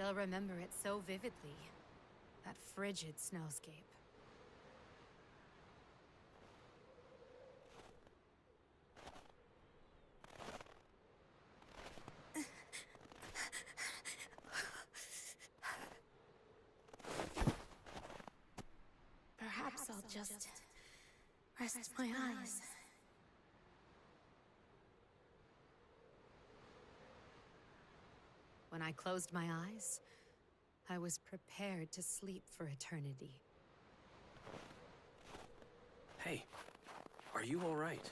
still remember it so vividly. That frigid snowscape. Perhaps I'll just rest my eyes. When I closed my eyes, I was prepared to sleep for eternity. Hey, are you all right?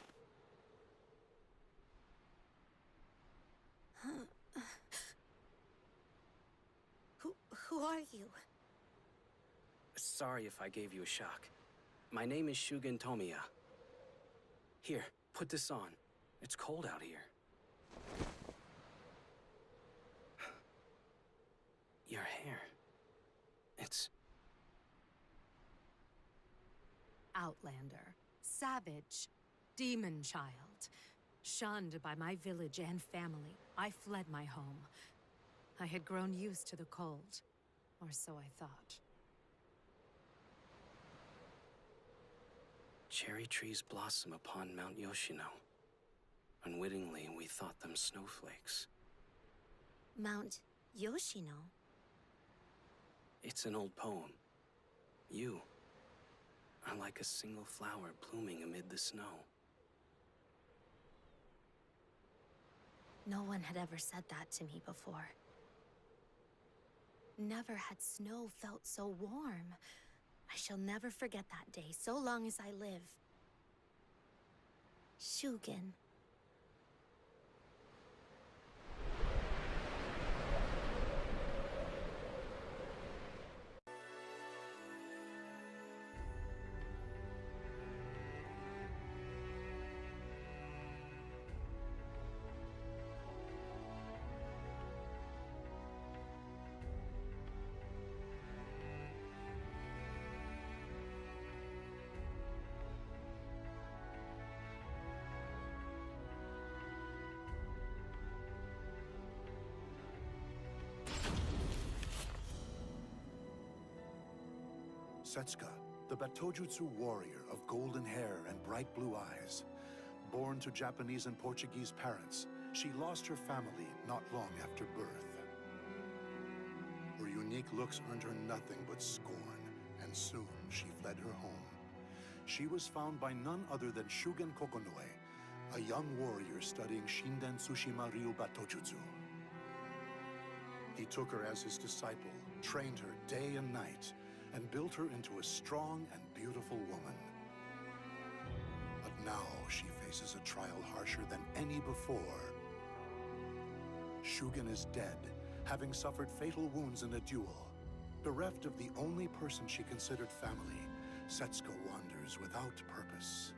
Who are you? Sorry if I gave you a shock. My name is Shugen Tomiya. Here, put this on. It's cold out here. Your hair. It's... Outlander, savage, demon child. Shunned by my village and family, I fled my home. I had grown used to the cold, or so I thought. Cherry trees blossom upon Mount Yoshino. Unwittingly, we thought them snowflakes. Mount Yoshino? It's an old poem. You are like a single flower blooming amid the snow. No one had ever said that to me before. Never had snow felt so warm. I shall never forget that day, so long as I live. Shugen. Setsuka, the Batojutsu warrior of golden hair and bright blue eyes. Born to Japanese and Portuguese parents, she lost her family not long after birth. Her unique looks earned her nothing but scorn, and soon she fled her home. She was found by none other than Shugen Kokonoe, a young warrior studying Shinden Tsushima Ryu Batojutsu. He took her as his disciple, trained her day and night, and built her into a strong and beautiful woman. But now she faces a trial harsher than any before. Shugen is dead, having suffered fatal wounds in a duel. Bereft of the only person she considered family, Setsuka wanders without purpose.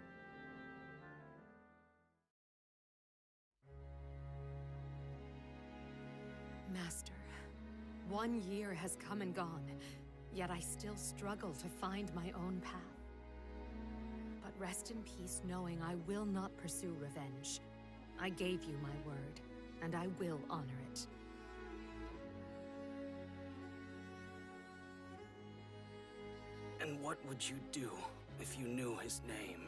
Master, 1 year has come and gone. Yet I still struggle to find my own path. But rest in peace knowing I will not pursue revenge. I gave you my word, and I will honor it. And what would you do if you knew his name?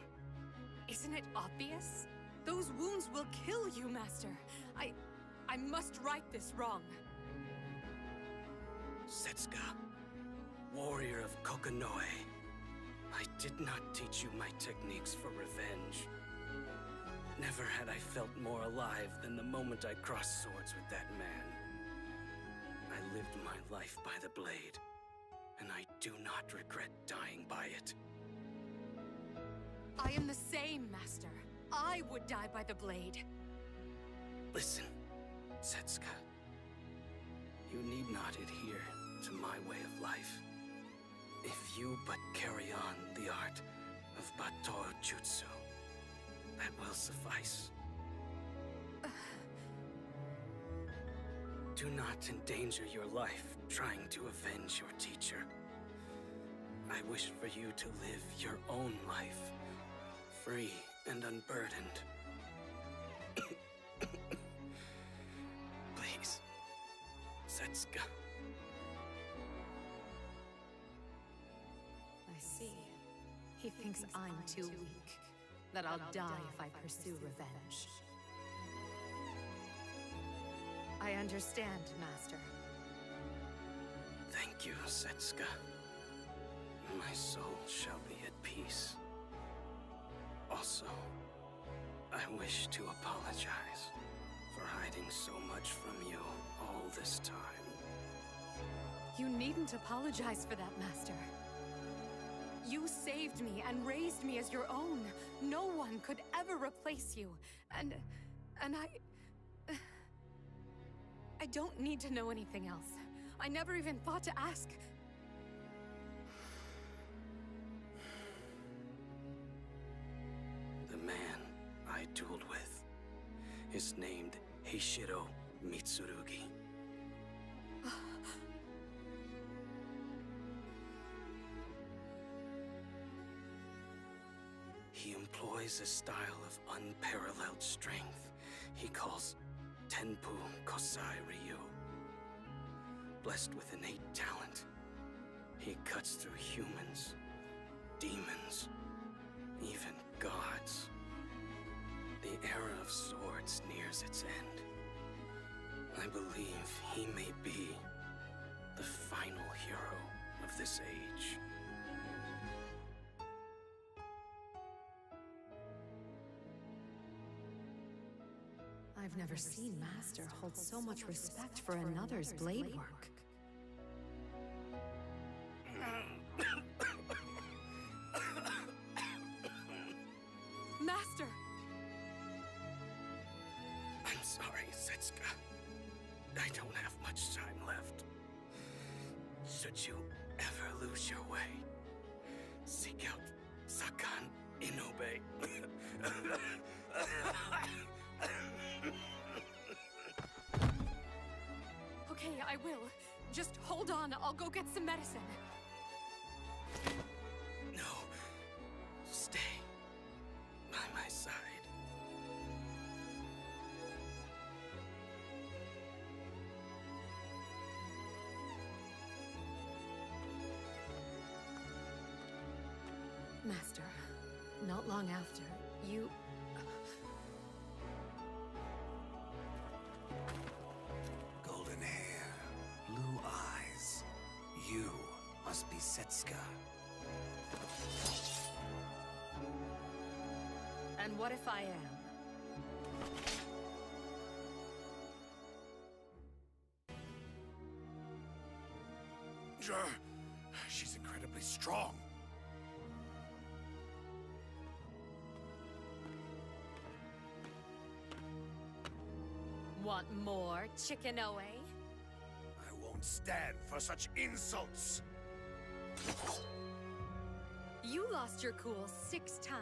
Isn't it obvious? Those wounds will kill you, Master. I must right this wrong. Setsuka, warrior of Kokonoe, I did not teach you my techniques for revenge. Never had I felt more alive than the moment I crossed swords with that man. I lived my life by the blade, and I do not regret dying by it. I am the same, Master. I would die by the blade. Listen, Setsuka. You need not adhere to my way of life. If you but carry on the art of Batojutsu, that will suffice. Do not endanger your life trying to avenge your teacher. I wish for you to live your own life, free and unburdened. Please, Setsuka. see. He thinks I'm too weak, that I'll die if I pursue revenge. I understand, Master. Thank you, Setsuka. My soul shall be at peace. Also, I wish to apologize for hiding so much from you all this time. You needn't apologize for that, Master. You saved me and raised me as your own. No one could ever replace you. And I don't need to know anything else. I never even thought to ask. The man I dueled with is named Heishiro Mitsurugi. He employs a style of unparalleled strength he calls Tenpu Kosai Ryu. Blessed with innate talent, he cuts through humans, demons, even gods. The era of swords nears its end. I believe he may be the final hero of this age. I've never seen Master hold so much respect for another's blade work. Master! I'm sorry, Setsuka. I don't have much time left. Should you ever lose your way, seek out Sakan Inobe. Okay, I will. Just hold on, I'll go get some medicine. No. Stay by my side. Master, not long after, you... Golden hair, blue eyes. You must be Setsuka. And what if I am? She's incredibly strong. Want more, Chicken-Oe? I won't stand for such insults. You lost your cool 6 times.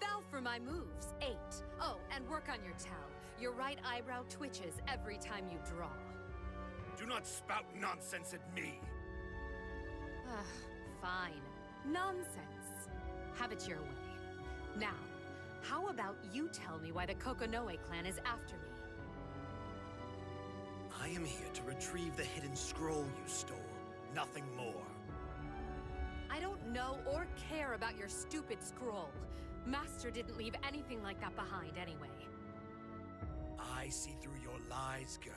Fell for my moves 8. Oh, and work on your towel. Your right eyebrow twitches every time you draw. Do not spout nonsense at me. Fine. Nonsense. Have it your way. Now, how about you tell me why the Kokonoe clan is after me? I am here to retrieve the hidden scroll you stole. Nothing more. I don't know or care about your stupid scroll. Master didn't leave anything like that behind anyway. I see through your lies, girl.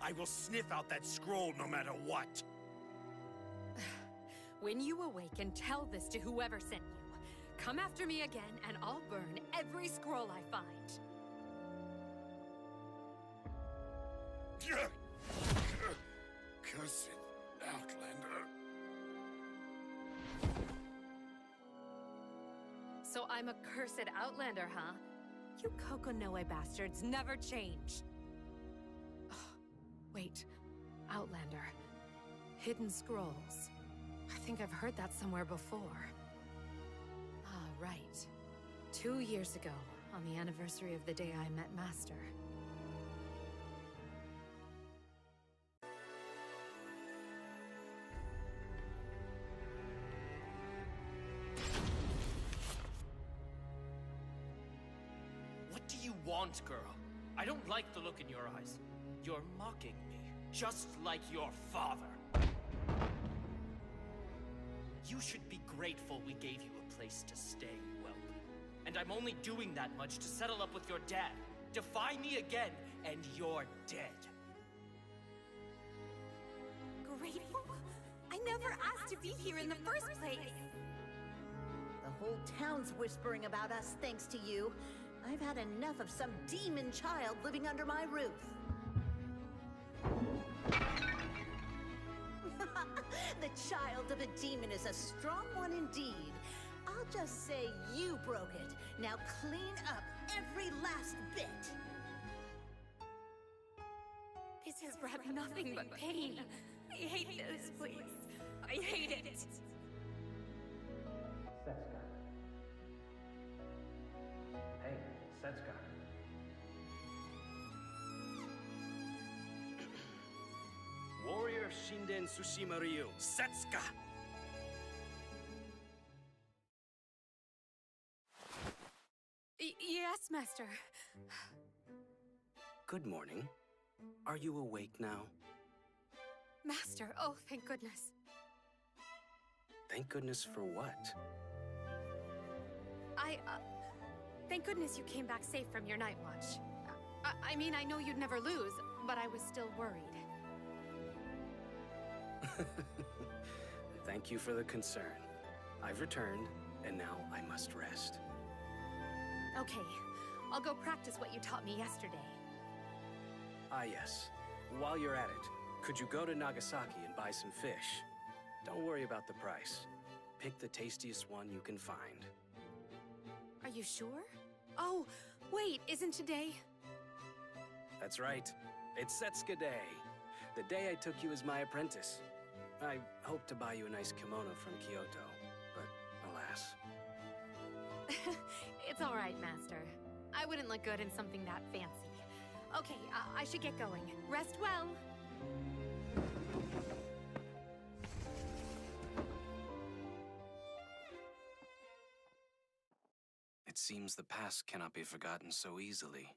I will sniff out that scroll no matter what. When you awaken, tell this to whoever sent you. Come after me again, and I'll burn every scroll I find. Cursed Outlander. So I'm a cursed outlander, huh? You Kokonoe bastards never change. Wait, Outlander. Hidden scrolls. I think I've heard that somewhere before. Ah, right. 2 years ago, on the anniversary of the day I met Master. What do you want, girl? I don't like the look in your eyes. You're mocking me, just like your father. You should be grateful we gave you a place to stay, whelp. And I'm only doing that much to settle up with your dad. Defy me again, and you're dead. Grateful? I never asked to be here in the first place. The whole town's whispering about us thanks to you. I've had enough of some demon child living under my roof. The child of a demon is a strong one indeed. I'll just say you broke it. Now clean up every last bit. This has brought nothing but pain. I hate this place. I hate it. Setsuka. Hey, Setsuka. Warrior Shinden Tsushima Ryu, Setsuka! Yes, Master. Good morning. Are you awake now? Master, oh, thank goodness. Thank goodness for what? Thank goodness you came back safe from your night watch. I mean, I know you'd never lose, but I was still worried. Thank you for the concern. I've returned, and now I must rest. Okay, I'll go practice what you taught me yesterday. Ah, yes. While you're at it, could you go to Nagasaki and buy some fish? Don't worry about the price. Pick the tastiest one you can find. Are you sure? Oh, wait, isn't today? That's right. It's Setsuka Day. The day I took you as my apprentice. I hoped to buy you a nice kimono from Kyoto, but alas. It's all right, Master. I wouldn't look good in something that fancy. Okay, I should get going. Rest well. It seems the past cannot be forgotten so easily.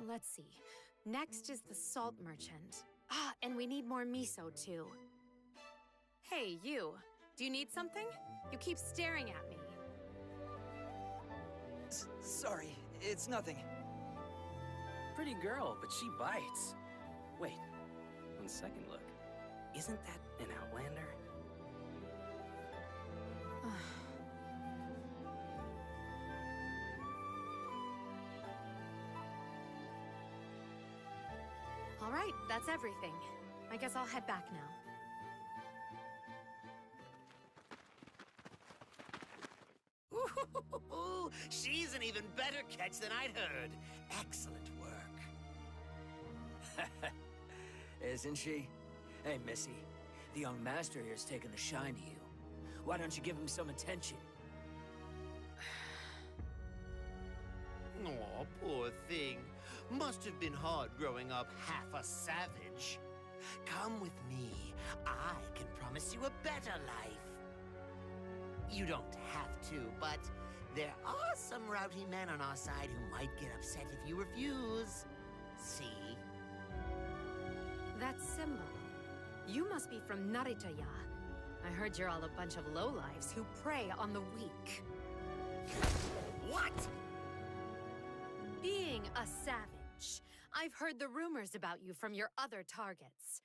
Let's see. Next is the salt merchant. Ah, and we need more miso, too. Hey, you. Do you need something? You keep staring at me. Sorry, it's nothing. Pretty girl, but she bites. Wait, on second look, isn't that an Outlander? All right, that's everything. I guess I'll head back now. Ooh, she's an even better catch than I'd heard. Excellent work. Isn't she? Hey, Missy, the young master here's taken a shine to you. Why don't you give him some attention? Aw, poor thing. Must have been hard growing up half a savage. Come with me. I can promise you a better life. You don't have to, but there are some rowdy men on our side who might get upset if you refuse. See? That symbol. You must be from Naritaya. I heard you're all a bunch of lowlifes who prey on the weak. What? Being a savage. I've heard the rumors about you from your other targets.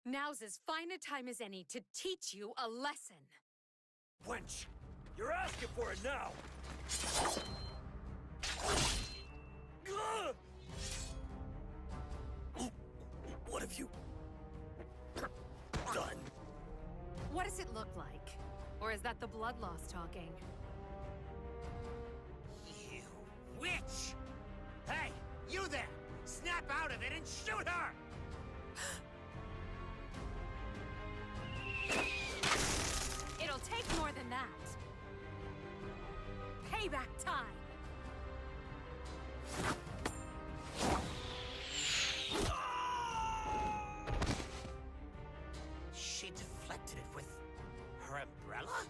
Now's as fine a time as any to teach you a lesson. Wench, you're asking for it now. What have you done? What does it look like? Or is that the blood loss talking? You witch! Hey, you there! Snap out of it and shoot her! It'll take more than that. Payback time! did it with her umbrella?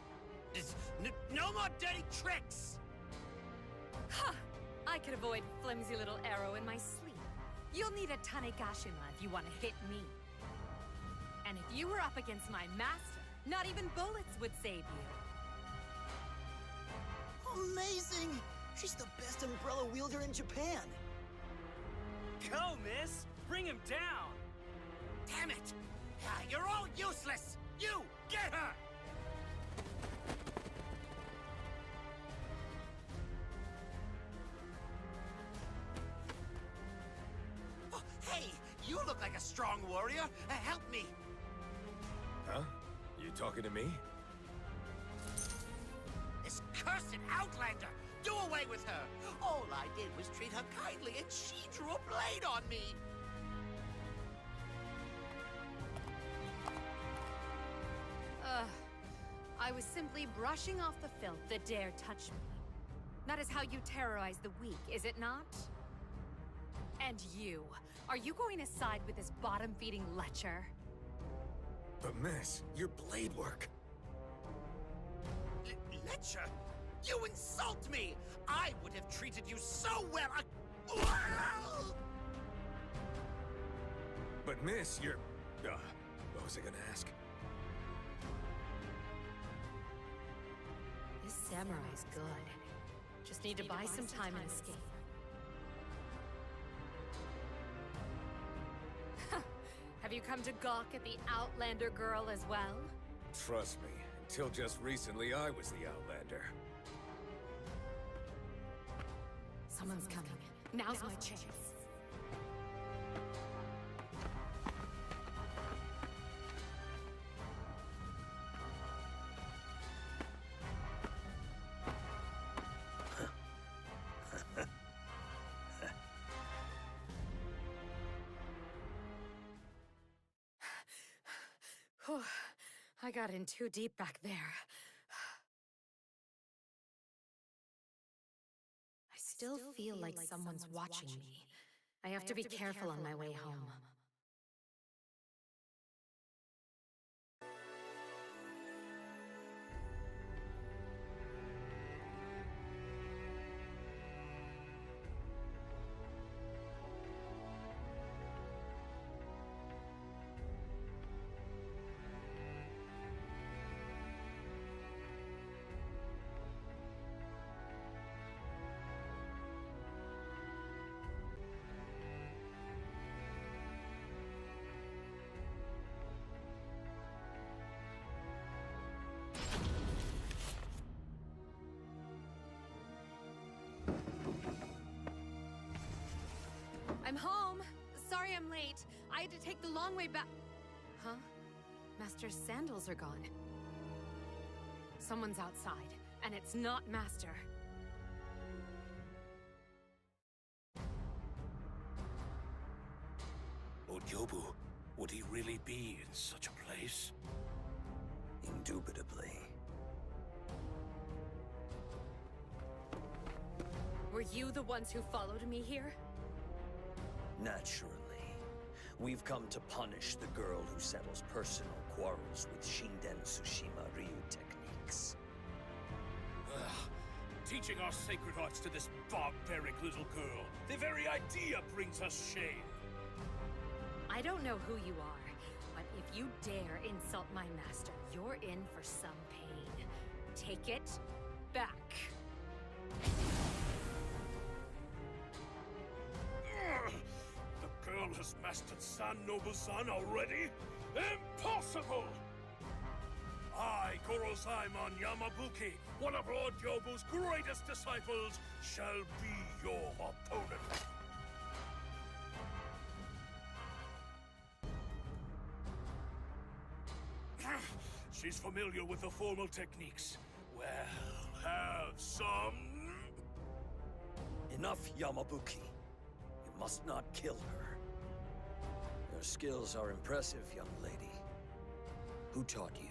No more dirty tricks! Ha! I could avoid flimsy little arrow in my sleep. You'll need a Tanegashima if you want to hit me. And if you were up against my master, not even bullets would save you. Amazing! She's the best umbrella wielder in Japan. Go, miss! Bring him down! Damn it! You're all useless! You, get her! Oh, hey! You look like a strong warrior! Help me! Huh? You talking to me? This cursed Outlander! Do away with her! All I did was treat her kindly, and she drew a blade on me! I was simply brushing off the filth that dare touch me. That is how you terrorize the weak, is it not? And you, are you going to side with this bottom-feeding lecher? But miss, your blade work. Lecher? You insult me! I would have treated you so well. But miss, you're... what was I gonna ask? This samurai's good. Just need to buy some time and escape. Have you come to gawk at the Outlander girl as well? Trust me, until just recently I was the Outlander. Someone's coming. Now's my chance. I got in too deep back there. I still feel like someone's watching me. I have to be careful on my way home. I'm home. Sorry I'm late. I had to take the long way back. Huh? Master's sandals are gone. Someone's outside, and it's not Master. Odyobu, would he really be in such a place? Indubitably. Were you the ones who followed me here? Naturally. We've come to punish the girl who settles personal quarrels with Shinden Tsushima Ryu techniques. Teaching our sacred arts to this barbaric little girl. The very idea brings us shame. I don't know who you are, but if you dare insult my master, you're in for some pain. Take it back. The girl has mastered San Nobu-san already? Impossible! I, Gorozaimon Yamabuki, one of Lord Yobu's greatest disciples, shall be your opponent. She's familiar with the formal techniques. Well, have some... Enough, Yamabuki. You must not kill her. Your skills are impressive, young lady. Who taught you?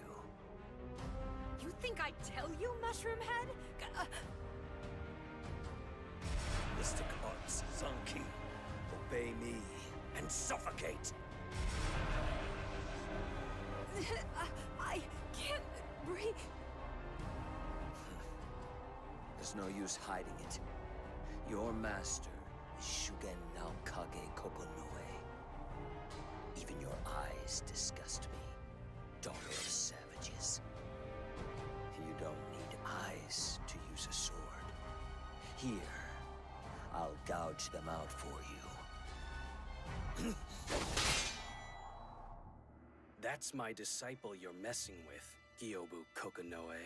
You think I'd tell you, Mushroom Head? Mystic arts, Zanki. Obey me and suffocate. There's no use hiding it. Your master is Shugen Naokage Kokonoe. Even your eyes disgust me, daughter of savages. You don't need eyes to use a sword. Here, I'll gouge them out for you. That's my disciple you're messing with, Gyobu Kokonoe.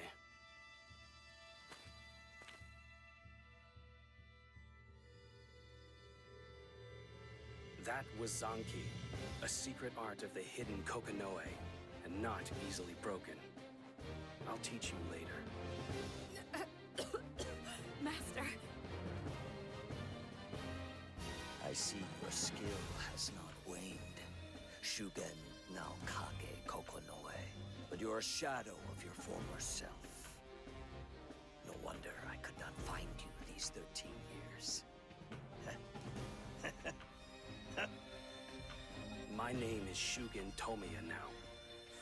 That was Zanki, a secret art of the hidden Kokonoe, and not easily broken. I'll teach you later. Master. I see your skill has not waned, Shugen Naokage Kokonoe. But you're a shadow of your former self. No wonder I could not find you these 13 years. My name is Shugen Tomiya now.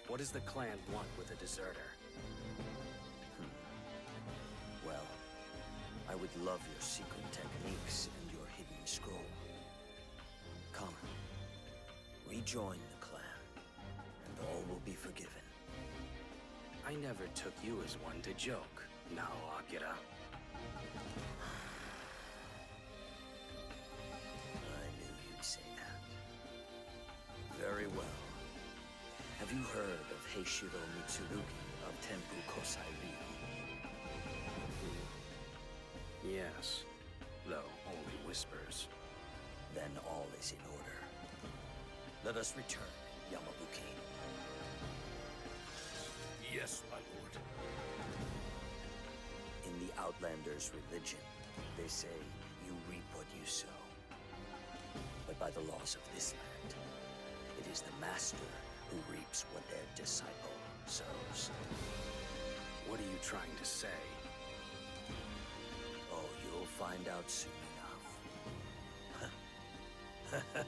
What does the clan want with a deserter? Well, I would love your secret techniques and your hidden scroll. Come, rejoin the clan, and all will be forgiven. I never took you as one to joke, Nao Akira. I knew you'd say that. Very well. Have you heard of Heishiro Mitsurugi of Tenpu Kosai-ryu? Yes, though only whispers. Then all is in order. Let us return, Yamabuki. Yes, my lord. In the Outlanders' religion, they say you reap what you sow. But by the laws of this land, it is the master who reaps what their disciple sows. What are you trying to say? Oh, you'll find out soon enough.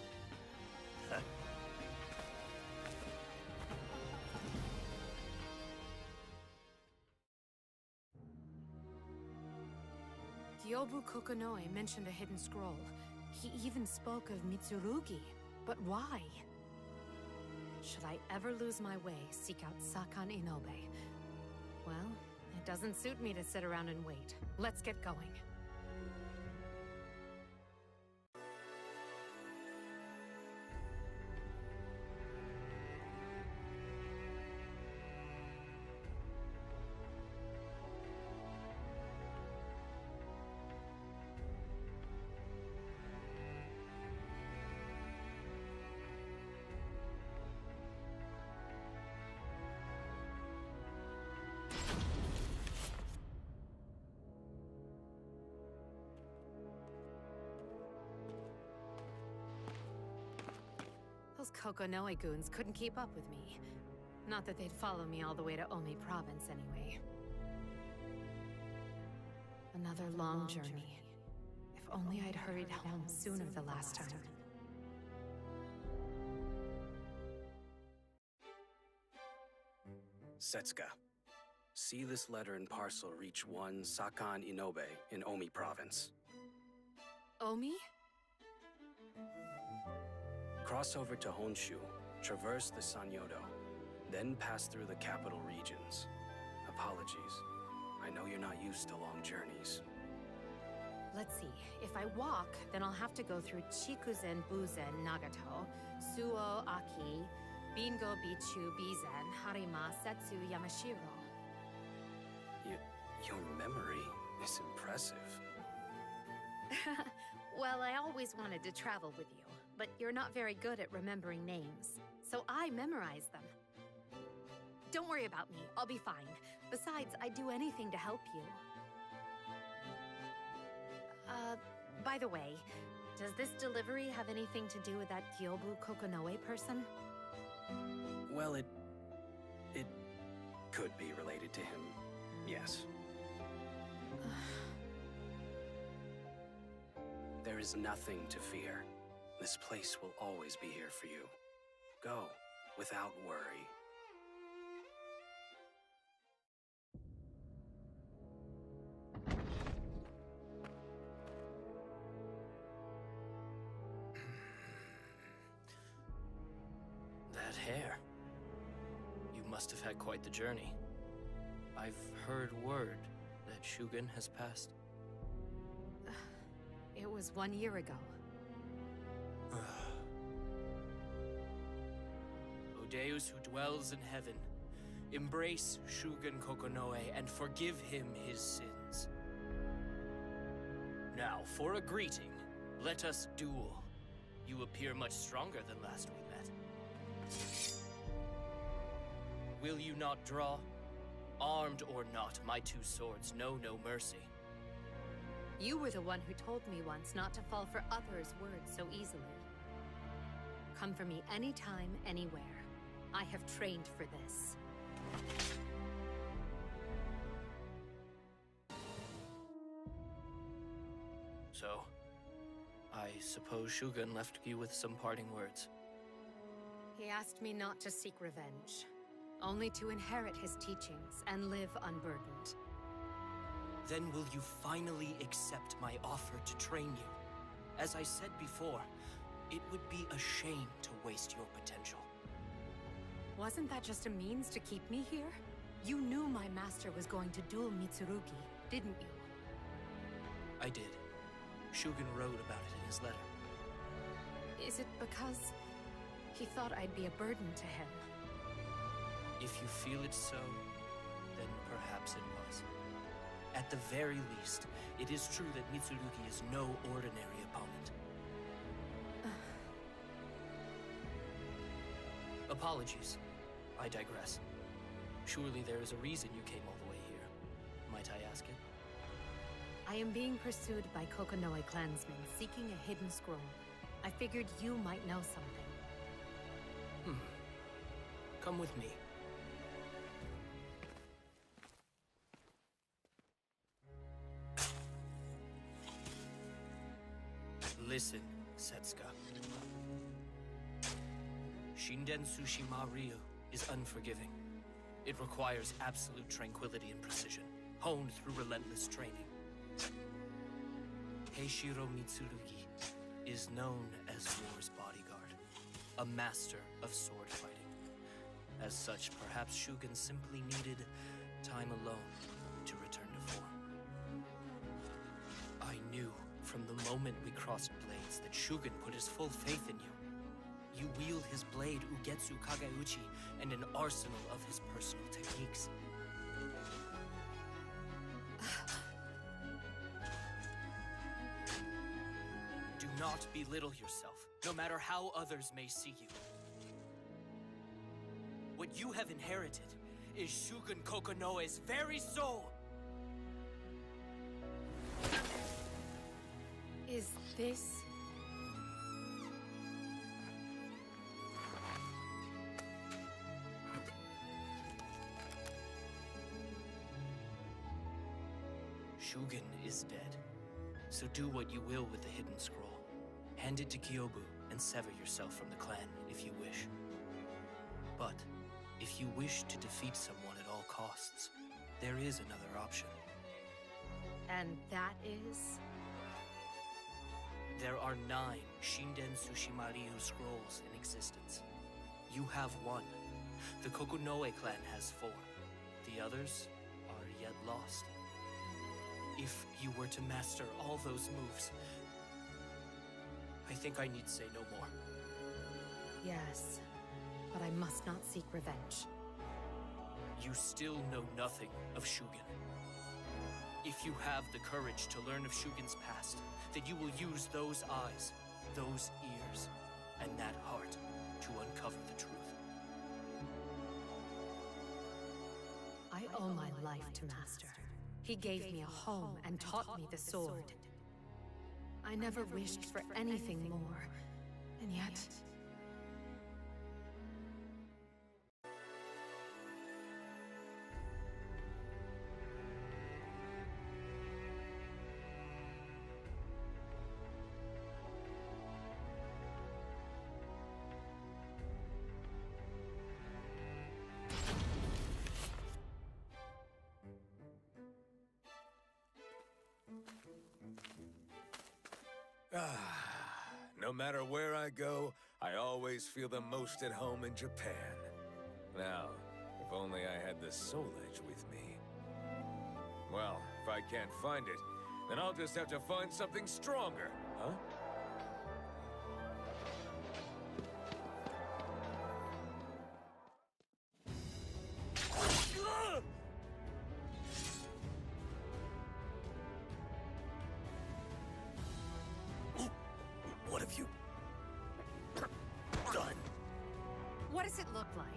Gyobu Kokonoe mentioned a hidden scroll. He even spoke of Mitsurugi. But why? Should I ever lose my way, seek out Sakan Inobe. Well, it doesn't suit me to sit around and wait. Let's get going. Those Kokonoe goons couldn't keep up with me. Not that they'd follow me all the way to Omi Province anyway. Another long journey. If only I'd hurried home sooner the last time. Setsuka. See this letter and parcel reach one Sakan Inobe in Omi Province. Omi? Cross over to Honshu, traverse the Sanyodo, then pass through the capital regions. Apologies. I know you're not used to long journeys. Let's see. If I walk, then I'll have to go through Chikuzen Buzen Nagato, Suo Aki, Bingo Bichu Bizen, Harima Setsu Yamashiro. Your memory is impressive. Well, I always wanted to travel with you, but you're not very good at remembering names, so I memorize them. Don't worry about me, I'll be fine. Besides, I'd do anything to help you. By the way, does this delivery have anything to do with that Gyobu Kokonoe person? Well, it could be related to him, yes. There is nothing to fear. This place will always be here for you. Go, without worry. must have had quite the journey. I've heard word that Shugen has passed. It was 1 year ago. O Deus who dwells in heaven, embrace Shugen Kokonoe and forgive him his sins. Now, for a greeting, let us duel. You appear much stronger than last we met. Will you not draw? Armed or not, my two swords know no mercy. You were the one who told me once not to fall for others' words so easily. Come for me anytime, anywhere. I have trained for this. So, I suppose Shugen left you with some parting words. He asked me not to seek revenge, only to inherit his teachings and live unburdened. Then will you finally accept my offer to train you? As I said before, it would be a shame to waste your potential. Wasn't that just a means to keep me here? You knew my master was going to duel Mitsurugi, didn't you? I did. Shugen wrote about it in his letter. Is it because he thought I'd be a burden to him? If you feel it so, then perhaps it was. At the very least, it is true that Mitsurugi is no ordinary opponent. Apologies. I digress. Surely there is a reason you came all the way here. Might I ask it? I am being pursued by Kokonoe clansmen seeking a hidden scroll. I figured you might know something. Come with me. Listen, Setsuka. Shinden Tsushima Ryu is unforgiving. It requires absolute tranquility and precision, honed through relentless training. Heishiro Mitsurugi is known as war's bodyguard, a master of sword fighting. As such, perhaps Shugen simply needed time alone to return to form. I knew from the moment we crossed blades that Shugen put his full faith in you. You wield his blade Ugetsu Kageuchi and an arsenal of his personal techniques. Do not belittle yourself, no matter how others may see you. What you have inherited is Shugen Kokonoe's very soul! Is this... Shugen is dead. So do what you will with the hidden scroll. Hand it to Kyobu and sever yourself from the clan if you wish. But if you wish to defeat someone at all costs, there is another option. And that is... There are 9 Shinden Tsushima Ryu scrolls in existence. You have 1. The Kokonoe clan has 4. The others are yet lost. If you were to master all those moves, I think I need say no more. Yes, but I must not seek revenge. You still know nothing of Shugen. If you have the courage to learn of Shugen's past, then you will use those eyes, those ears, and that heart to uncover the truth. I owe my life to Master. He gave me a home and taught me the sword. I never wished for anything more, and yet... No matter where I go, I always feel the most at home in Japan. Now, if If only I had the Soul Edge with me. Well, if I can't find it, then I'll just have to find something stronger, huh? What have you done? What does it look like?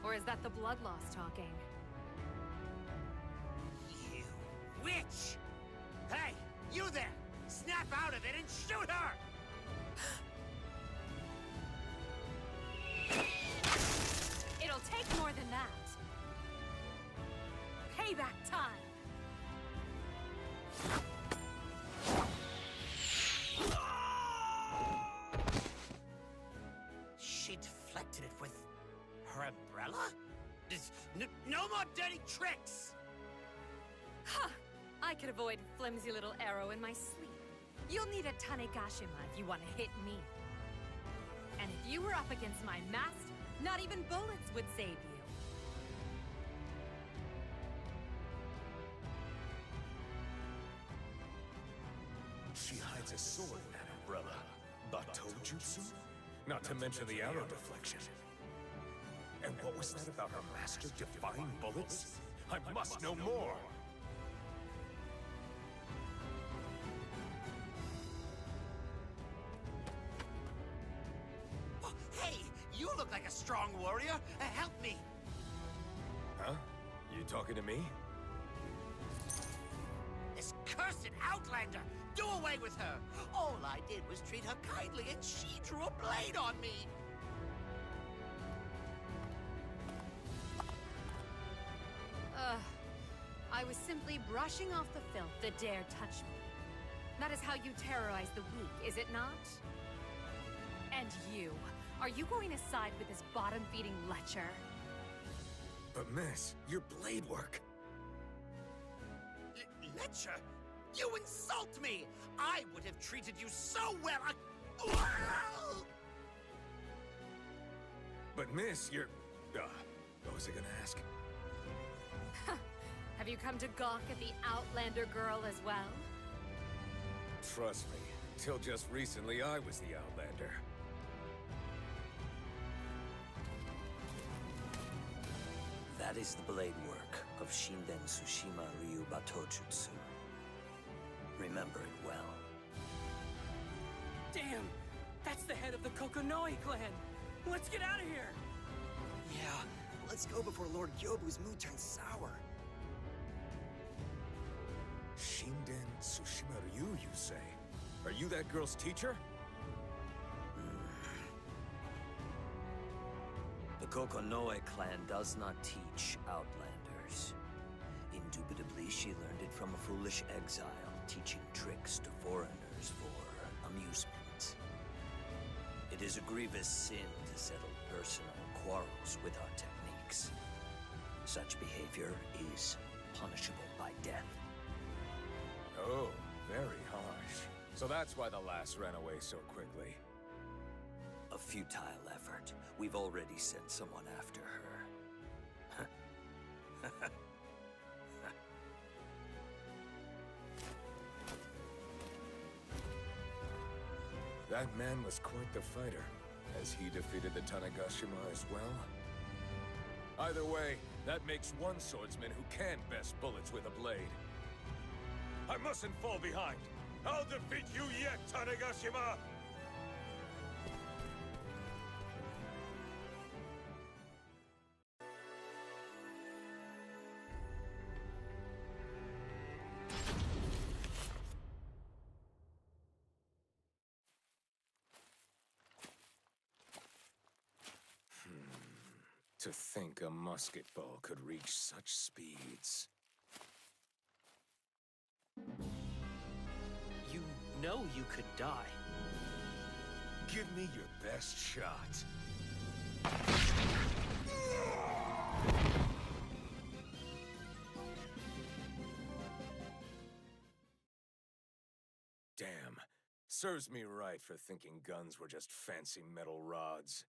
Or is that the blood loss talking? You witch! Hey, you there! Snap out of it and shoot her! It'll take more than that. Payback time! She deflected it with her umbrella? No more dirty tricks! Ha! I could avoid flimsy little arrow in my sleep. You'll need a Tanegashima if you want to hit me. And if you were up against my master, not even bullets would save you. She hides a sword in that umbrella. Batojutsu? Not to mention the arrow deflection. And what was that about her master defying bullets? I must know more! Oh, hey, you look like a strong warrior. Help me! Huh? You talking to me? This cursed Outlander! Do away with her! All I did was treat her kindly and she drew a blade on me! I was simply brushing off the filth that dared touch me. That is how you terrorize the weak, is it not? And you, are you going to side with this bottom-feeding lecher? But miss, your blade work. Lecher? You insult me! I would have treated you so well, But miss, you're... what was I gonna ask? Have you come to gawk at the Outlander girl as well? Trust me, till just recently I was the Outlander. That is the blade work of Shinden Tsushima Ryu Batojutsu. Remember it well. Damn! That's the head of the Kokonoi clan! Let's get out of here! Yeah, let's go before Lord Gyobu's mood turns sour. Shinden Tsushima Ryu, you say? Are you that girl's teacher? The Kokonoi clan does not teach Outlanders. Indubitably, she learned it from a foolish exile, teaching tricks to foreigners for amusement. It is a grievous sin to settle personal quarrels with our techniques. Such behavior is punishable by death. Oh, very harsh. So that's why the lass ran away so quickly. A futile effort. We've already sent someone after her. That man was quite the fighter. Has he defeated the Tanegashima as well? Either way, that makes one swordsman who can best bullets with a blade. I mustn't fall behind! I'll defeat you yet, Tanegashima! To think a musket ball could reach such speeds. You know you could die. Give me your best shot. Damn. Serves me right for thinking guns were just fancy metal rods.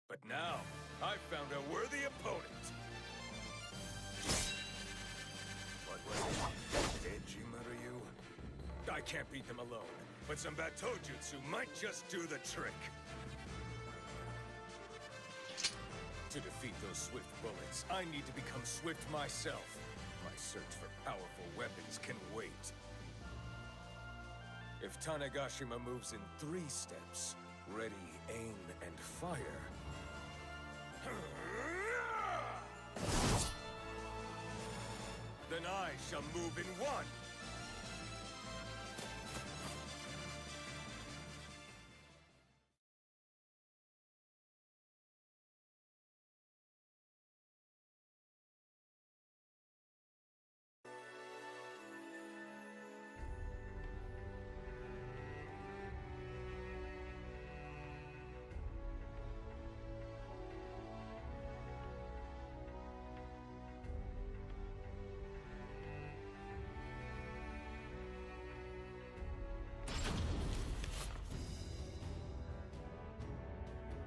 But now, I found a worthy opponent. What was it? Dejimaru you? I can't beat them alone, but some Batojutsu might just do the trick. To defeat those swift bullets, I need to become swift myself. My search for powerful weapons can wait. If Tanegashima moves in 3 steps, ready, aim, and fire... then I shall move in 1!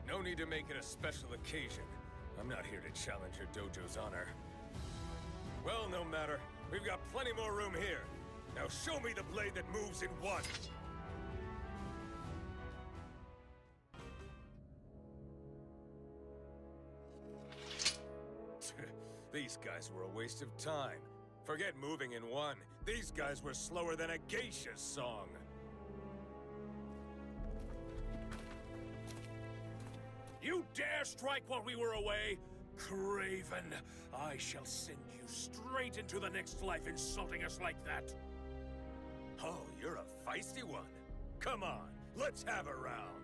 No need to make it a special occasion. I'm not here to challenge your dojo's honor. Well, no matter. We've got plenty more room here. Now show me the blade that moves in 1. These guys were a waste of time. Forget moving in 1. These guys were slower than a geisha's song. You dare strike while we were away? Craven, I shall send you straight into the next life insulting us like that. Oh, you're a feisty one. Come on, let's have a round.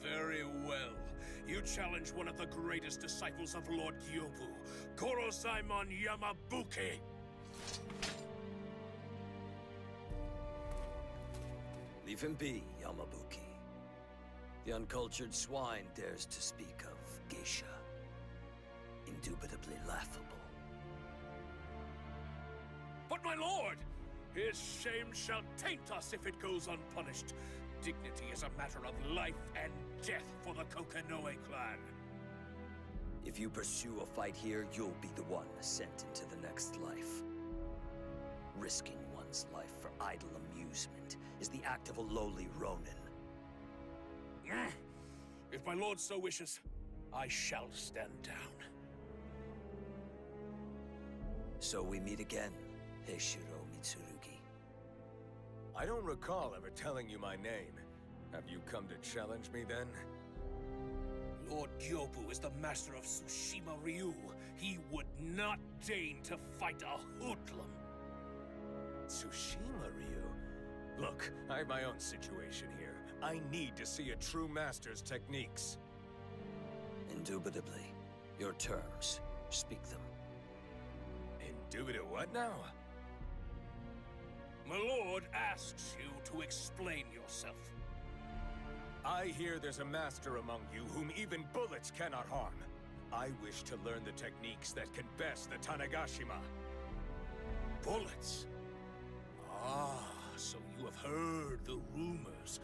Very well. You challenge one of the greatest disciples of Lord Gyobu, Gorosaimon Yamabuki. Leave him be, Yamabuki. The uncultured swine dares to speak of geisha. Indubitably laughable. But my lord! His shame shall taint us if it goes unpunished. Dignity is a matter of life and death for the Kokonoe clan. If you pursue a fight here, you'll be the one sent into the next life. Risking one's life for idle amusement is the act of a lowly Ronin. If my lord so wishes, I shall stand down. So we meet again, Heishiro Mitsurugi. I don't recall ever telling you my name. Have you come to challenge me then? Lord Gyobu is the master of Tsushima Ryu. He would not deign to fight a hoodlum. Tsushima Ryu? Look, I have my own situation here. I need to see a true master's techniques. Indubitably. Your terms. Speak them. Indubitable what now? My lord asks you to explain yourself. I hear there's a master among you whom even bullets cannot harm. I wish to learn the techniques that can best the Tanegashima. Bullets? Ah, so you have heard the rumors.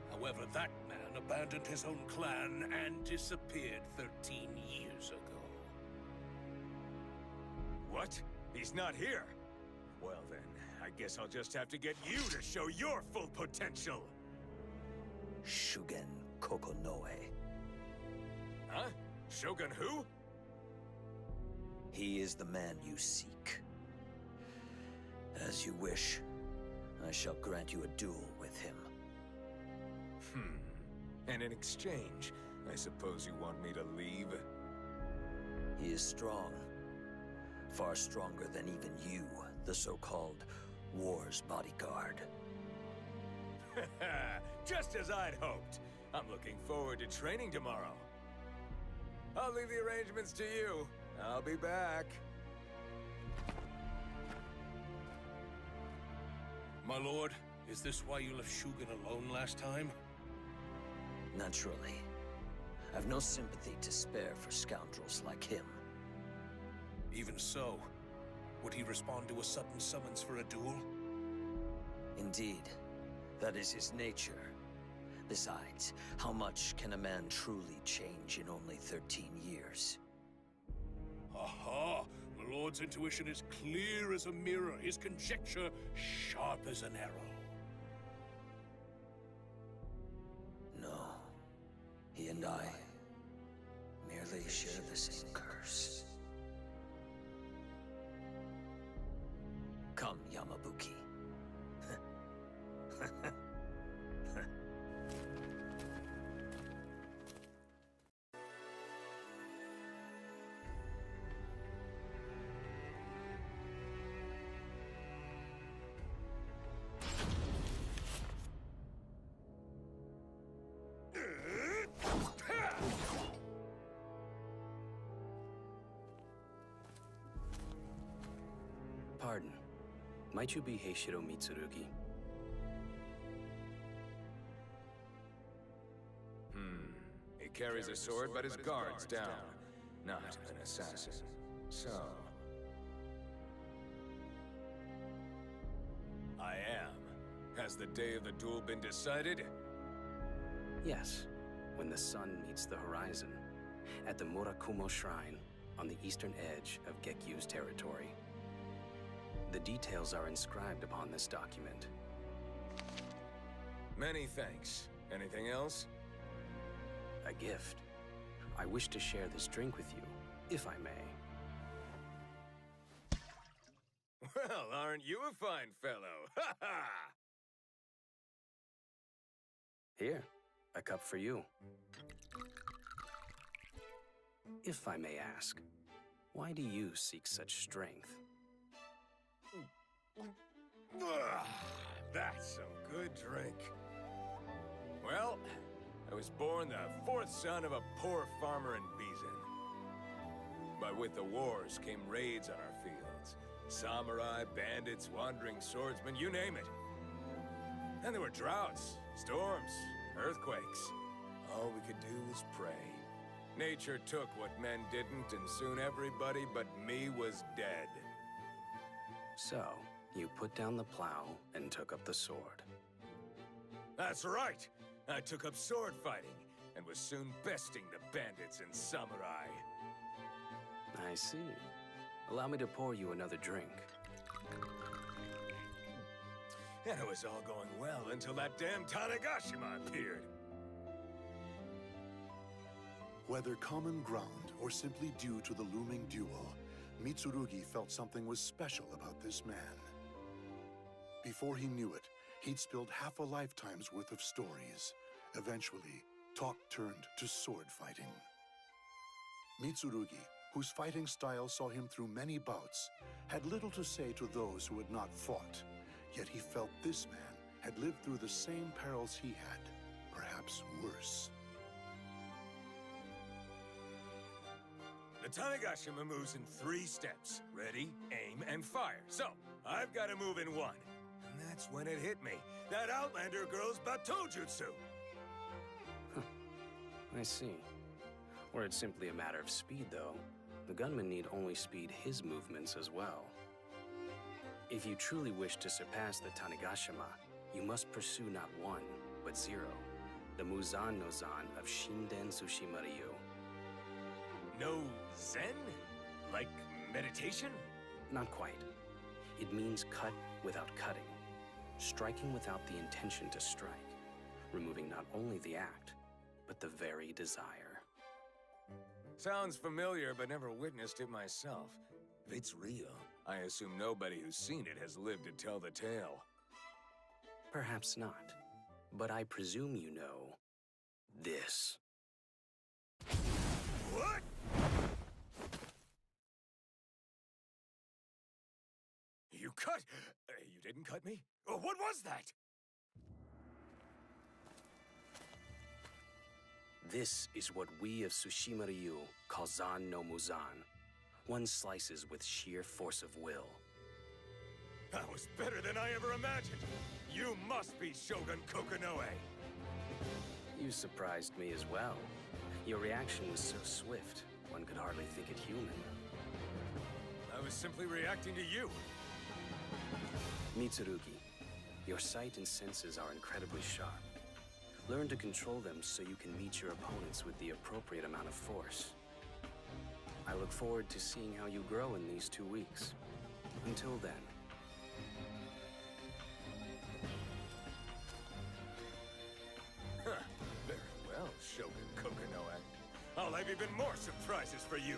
However, that man abandoned his own clan and disappeared 13 years ago. What? He's not here? Well then, I guess I'll just have to get you to show your full potential! Shugen Kokonoe. Huh? Shogun who? He is the man you seek. As you wish, I shall grant you a duel with him. And in exchange, I suppose you want me to leave? He is strong. Far stronger than even you, the so-called war's bodyguard. Just as I'd hoped. I'm looking forward to training tomorrow. I'll leave the arrangements to you. I'll be back. My lord, is this why you left Shugen alone last time? Naturally. I've no sympathy to spare for scoundrels like him. Even so, would he respond to a sudden summons for a duel? Indeed. That is his nature. Besides, how much can a man truly change in only 13 years? Aha! The Lord's intuition is clear as a mirror, his conjecture sharp as an arrow. No. He and I merely share the same curse. Come, Yamabuki. Pardon. Might you be Heishiro Mitsurugi? He carries a sword, but his guard's down. Not an assassin. So... I am. Has the day of the duel been decided? Yes, when the sun meets the horizon, at the Murakumo Shrine, on the eastern edge of Gekyu's territory. The details are inscribed upon this document. Many thanks. Anything else? A gift. I wish to share this drink with you, if I may. Well, aren't you a fine fellow? Ha ha! Here, a cup for you. If I may ask, why do you seek such strength? That's some good drink. Well, I was born the fourth son of a poor farmer in Bizen. But with the wars came raids on our fields. Samurai, bandits, wandering swordsmen, you name it. And there were droughts, storms, earthquakes. All we could do was pray. Nature took what men didn't, and soon everybody but me was dead. So, you put down the plow and took up the sword. That's right! I took up sword fighting, and was soon besting the bandits and samurai. I see. Allow me to pour you another drink. And it was all going well until that damn Tanegashima appeared. Whether common ground or simply due to the looming duel, Mitsurugi felt something was special about this man. Before he knew it, he'd spilled half a lifetime's worth of stories. Eventually, talk turned to sword fighting. Mitsurugi, whose fighting style saw him through many bouts, had little to say to those who had not fought. Yet he felt this man had lived through the same perils he had, perhaps worse. The Tanegashima moves in 3 steps. Ready, aim, and fire. So, I've got to move in 1. And that's when it hit me. That Outlander girl's Batojutsu. I see. Were it simply a matter of speed, though, the gunman need only speed his movements as well. If you truly wish to surpass the Tanegashima, you must pursue not 1, but 0. The Muzan no Zan of Shinden Tsushima Ryu. No Zen? Like meditation? Not quite. It means cut without cutting. Striking without the intention to strike. Removing not only the act, but the very desire. Sounds familiar, but never witnessed it myself. If it's real, I assume nobody who's seen it has lived to tell the tale. Perhaps not. But I presume you know this. What? You cut? You didn't cut me? What was that? This is what we of Tsushima Ryu call Zan no Muzan. One slices with sheer force of will. That was better than I ever imagined. You must be Shogun Kokonoe. You surprised me as well. Your reaction was so swift, one could hardly think it human. I was simply reacting to you. Mitsurugi, your sight and senses are incredibly sharp. Learn to control them so you can meet your opponents with the appropriate amount of force. I look forward to seeing how you grow in these 2 weeks. Until then. Very well, Shogun Kokonoe. I'll have even more surprises for you.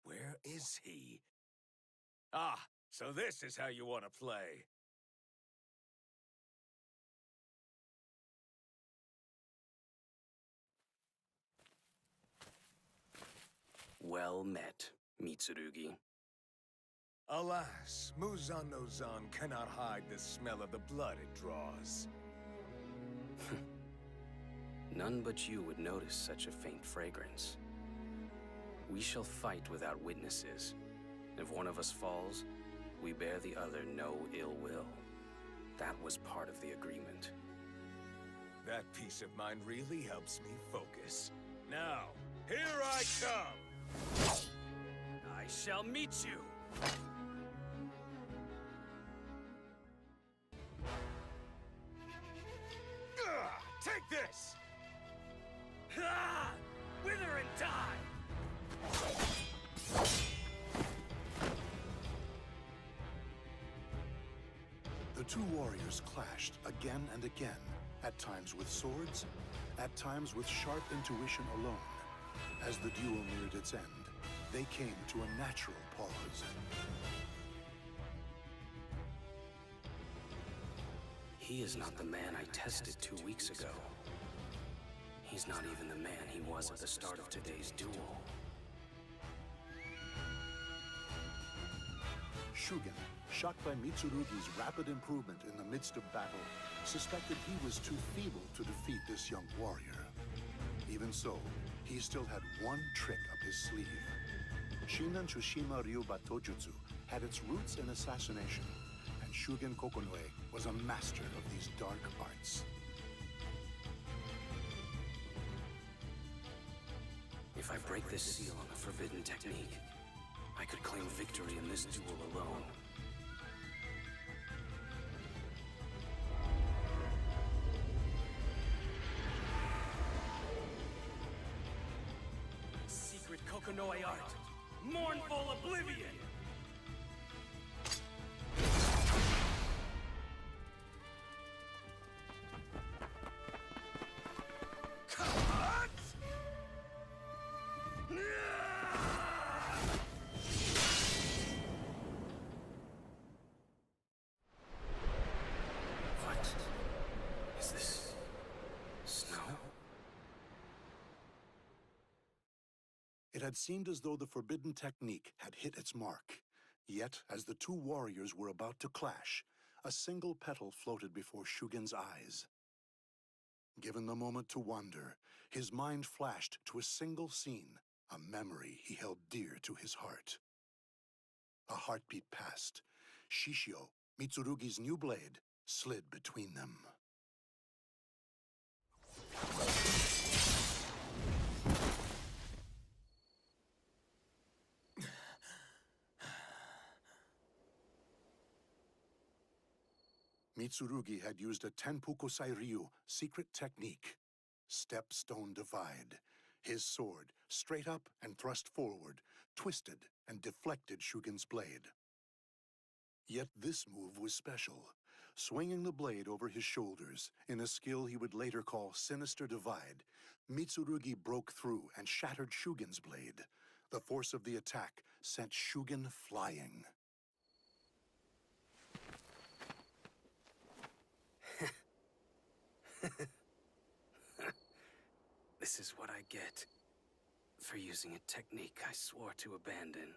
Where is he? Ah, so this is how you want to play. Well met, Mitsurugi. Alas, Muzan-no-Zan cannot hide the smell of the blood it draws. None but you would notice such a faint fragrance. We shall fight without witnesses. If one of us falls, we bear the other no ill will. That was part of the agreement. That peace of mind really helps me focus. Now, here I come! I shall meet you! Take this! Ah! Wither and die! The two warriors clashed again and again, at times with swords, at times with sharp intuition alone. As the duel neared its end, they came to a natural pause. He is not the man I tested 2 weeks ago. He's not even the man he was at the start of today's duel. Shugen, shocked by Mitsurugi's rapid improvement in the midst of battle, suspected he was too feeble to defeat this young warrior. Even so, he still had one trick up his sleeve. Shinen Tsushima Ryu Batojutsu had its roots in assassination, and Shugen Kokonoe was a master of these dark arts. If I break this seal on the forbidden technique, I could claim victory in this duel alone. Secret Kokonoe art, mournful oblivion! It had seemed as though the forbidden technique had hit its mark. Yet, as the two warriors were about to clash, a single petal floated before Shugen's eyes. Given the moment to wonder, his mind flashed to a single scene, a memory he held dear to his heart. A heartbeat passed. Shishio, Mitsurugi's new blade, slid between them. Mitsurugi had used a Tenpukusai Ryu secret technique. Stepstone divide. His sword, straight up and thrust forward, twisted and deflected Shugen's blade. Yet this move was special. Swinging the blade over his shoulders, in a skill he would later call Sinister Divide, Mitsurugi broke through and shattered Shugen's blade. The force of the attack sent Shugen flying. This is what I get for using a technique I swore to abandon.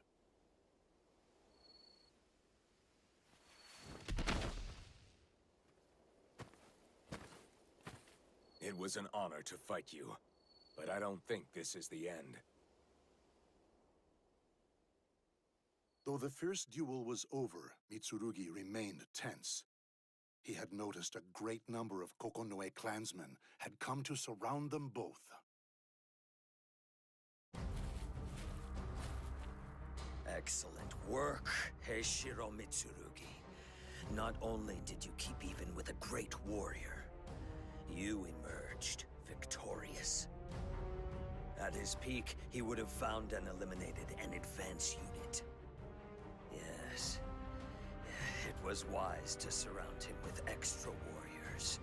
It was an honor to fight you, but I don't think this is the end. Though the fierce duel was over, Mitsurugi remained tense. He had noticed a great number of Kokonoe clansmen had come to surround them both. Excellent work, Heishiro Mitsurugi. Not only did you keep even with a great warrior, you emerged victorious. At his peak, he would have found and eliminated an advance unit. Yes, it was wise to surround him with extra warriors.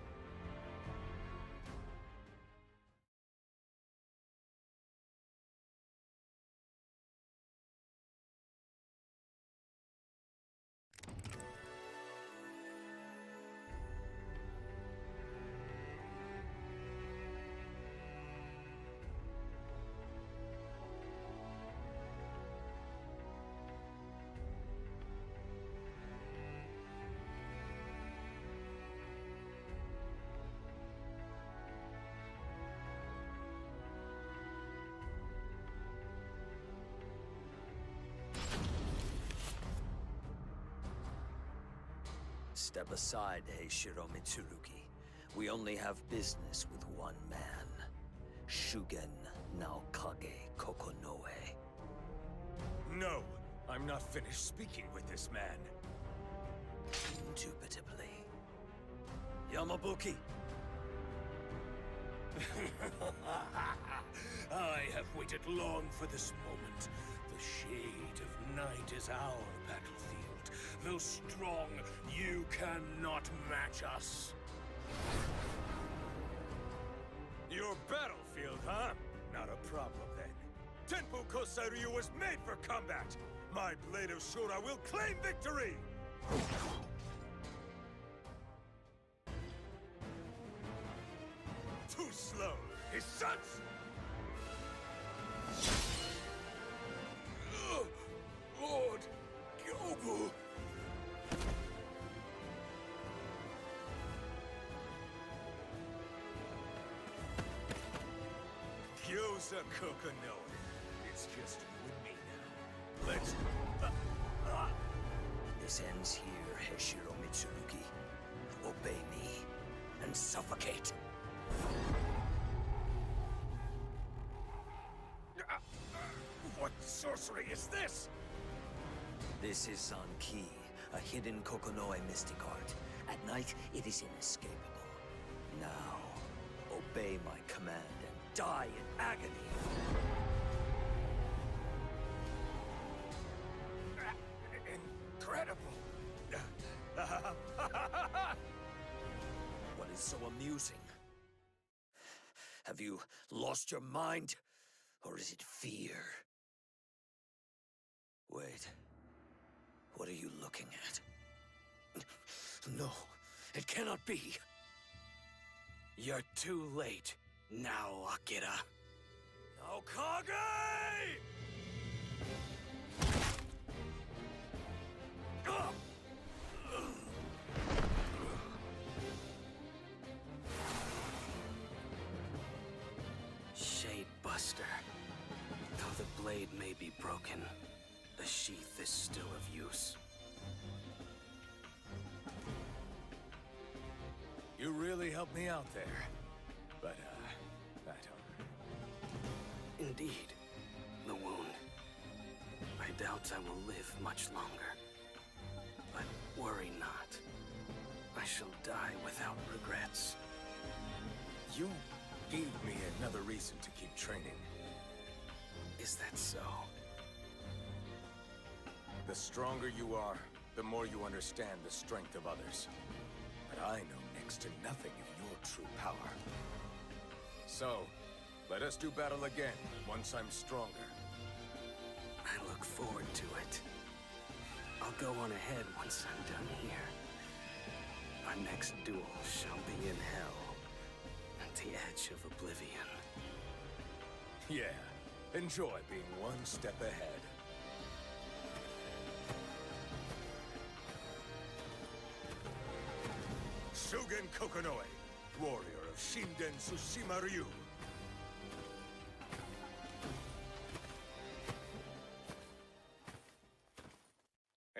Step aside, Heishiro Mitsurugi. We only have business with one man. Shugen Naokage Kokonoe. No! I'm not finished speaking with this man. Indubitably. Yamabuki! I have waited long for this moment. The shade of night is our battlefield. Though strong, you cannot match us. Your battlefield, huh? Not a problem then. Tenpu Kosaryu was made for combat! My Blade of Shura will claim victory! Too slow! His sons! Lord Gyobu! Gyoza Kokonoe. It's just you and me now. Let's... This ends here, Heishiro Mitsurugi. Obey me, and suffocate. What sorcery is this? This is Zanki, a hidden Kokonoe mystic art. At night, it is inescapable. Now, obey my command and die in agony. Incredible! What is so amusing? Have you lost your mind? Or is it fear? Wait. What are you looking at? No, it cannot be. You're too late now, Akira. Naokage! Shade Buster. Though the blade may be broken, the sheath is still of use. You really helped me out there. But, I don't... Indeed, the wound. I doubt I will live much longer. But worry not. I shall die without regrets. You gave me another reason to keep training. Is that so? The stronger you are, the more you understand the strength of others. But I know next to nothing of your true power. So, let us do battle again, once I'm stronger. I look forward to it. I'll go on ahead once I'm done here. Our next duel shall be in hell, the edge of oblivion. Yeah, enjoy being one step ahead. Shugen Kokonoe, warrior of Shinden Tsushima Ryu.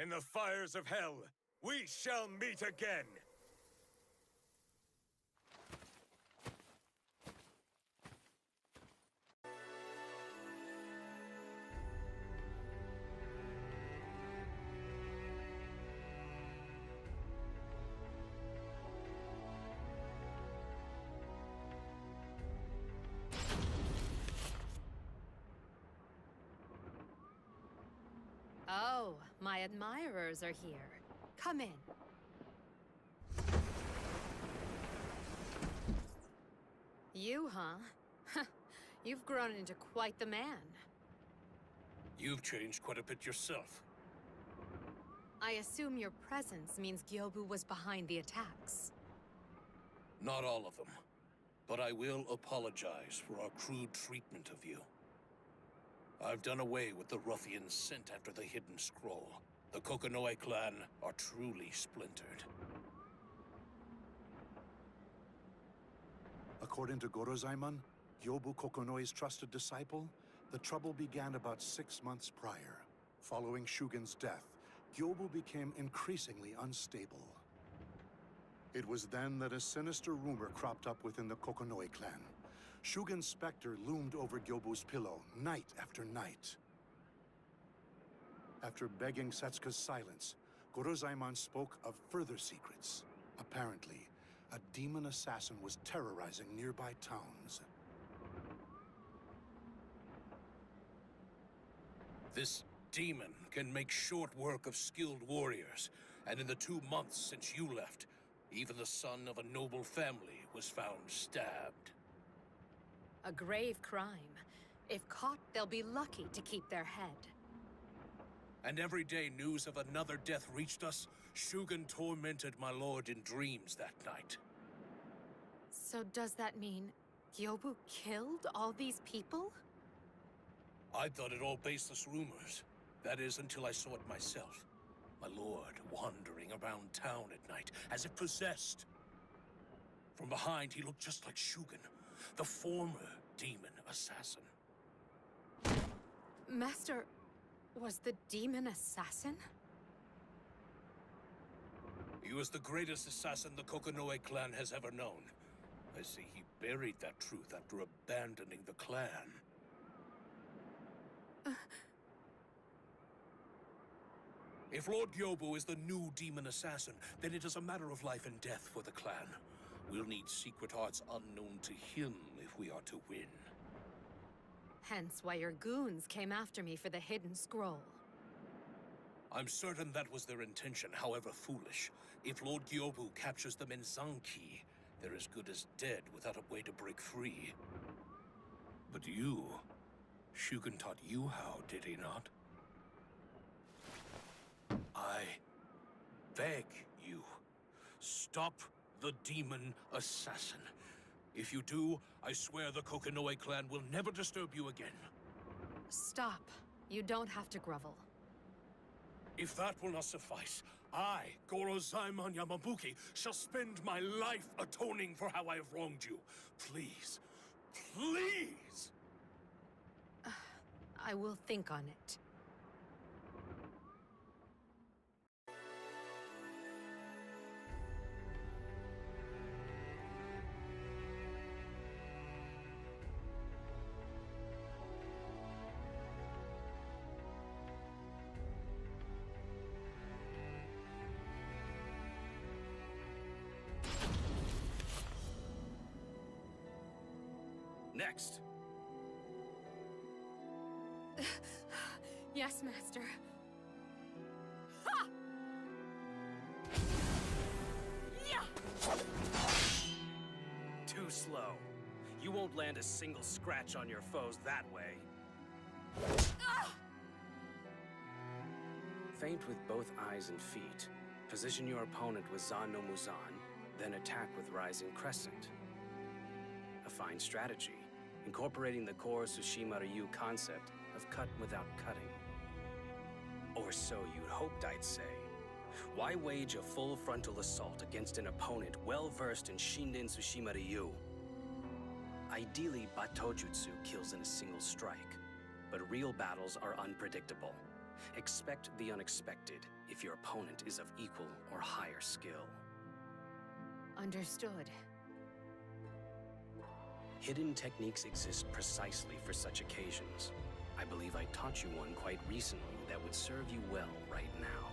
In the fires of hell, we shall meet again! Oh, my admirers are here. Come in. You, huh? You've grown into quite the man. You've changed quite a bit yourself. I assume your presence means Gyobu was behind the attacks. Not all of them. But I will apologize for our crude treatment of you. I've done away with the ruffians sent after the hidden scroll. The Kokonoe clan are truly splintered. According to Gorozaimon, Gyobu Kokonoe's trusted disciple, the trouble began about 6 months prior. Following Shugen's death, Gyobu became increasingly unstable. It was then that a sinister rumor cropped up within the Kokonoe clan. Shugen's specter loomed over Gyobu's pillow night after night. After begging Setsuka's silence, Gorozaimon spoke of further secrets. Apparently, a demon assassin was terrorizing nearby towns. This demon can make short work of skilled warriors, and in the 2 months since you left, even the son of a noble family was found stabbed. A grave crime. If caught, they'll be lucky to keep their head. And every day news of another death reached us. Shugen tormented my lord in dreams that night. So does that mean Gyobu killed all these people? I thought it all baseless rumors. That is, until I saw it myself. My lord wandering around town at night, as if possessed. From behind, he looked just like Shugen, the former demon assassin. Master was the demon assassin? He was the greatest assassin the Kokonoe clan has ever known. I see he buried that truth after abandoning the clan. If Lord Gyobu is the new demon assassin, then it is a matter of life and death for the clan. We'll need secret arts unknown to him if we are to win. Hence why your goons came after me for the hidden scroll. I'm certain that was their intention, however foolish. If Lord Gyobu captures them in Zanki, they're as good as dead without a way to break free. But you... Shugen taught you how, did he not? I beg you, stop the demon assassin. If you do, I swear the Kokonoe clan will never disturb you again. Stop. You don't have to grovel. If that will not suffice, I, Gorozaimon Yamabuki, shall spend my life atoning for how I have wronged you. Please, please! I will think on it. Next. Yes, Master. Ha! Yeah! Too slow. You won't land a single scratch on your foes that way. Feint with both eyes and feet. Position your opponent with Zan no Muzan, then attack with Rising Crescent. A fine strategy, incorporating the core Tsushima Ryu concept of cut without cutting. Or so you'd hoped I'd say. Why wage a full frontal assault against an opponent well-versed in Shinden Tsushima Ryu? Ideally, Batojutsu kills in a single strike, but real battles are unpredictable. Expect the unexpected if your opponent is of equal or higher skill. Understood. Hidden techniques exist precisely for such occasions. I believe I taught you one quite recently that would serve you well right now.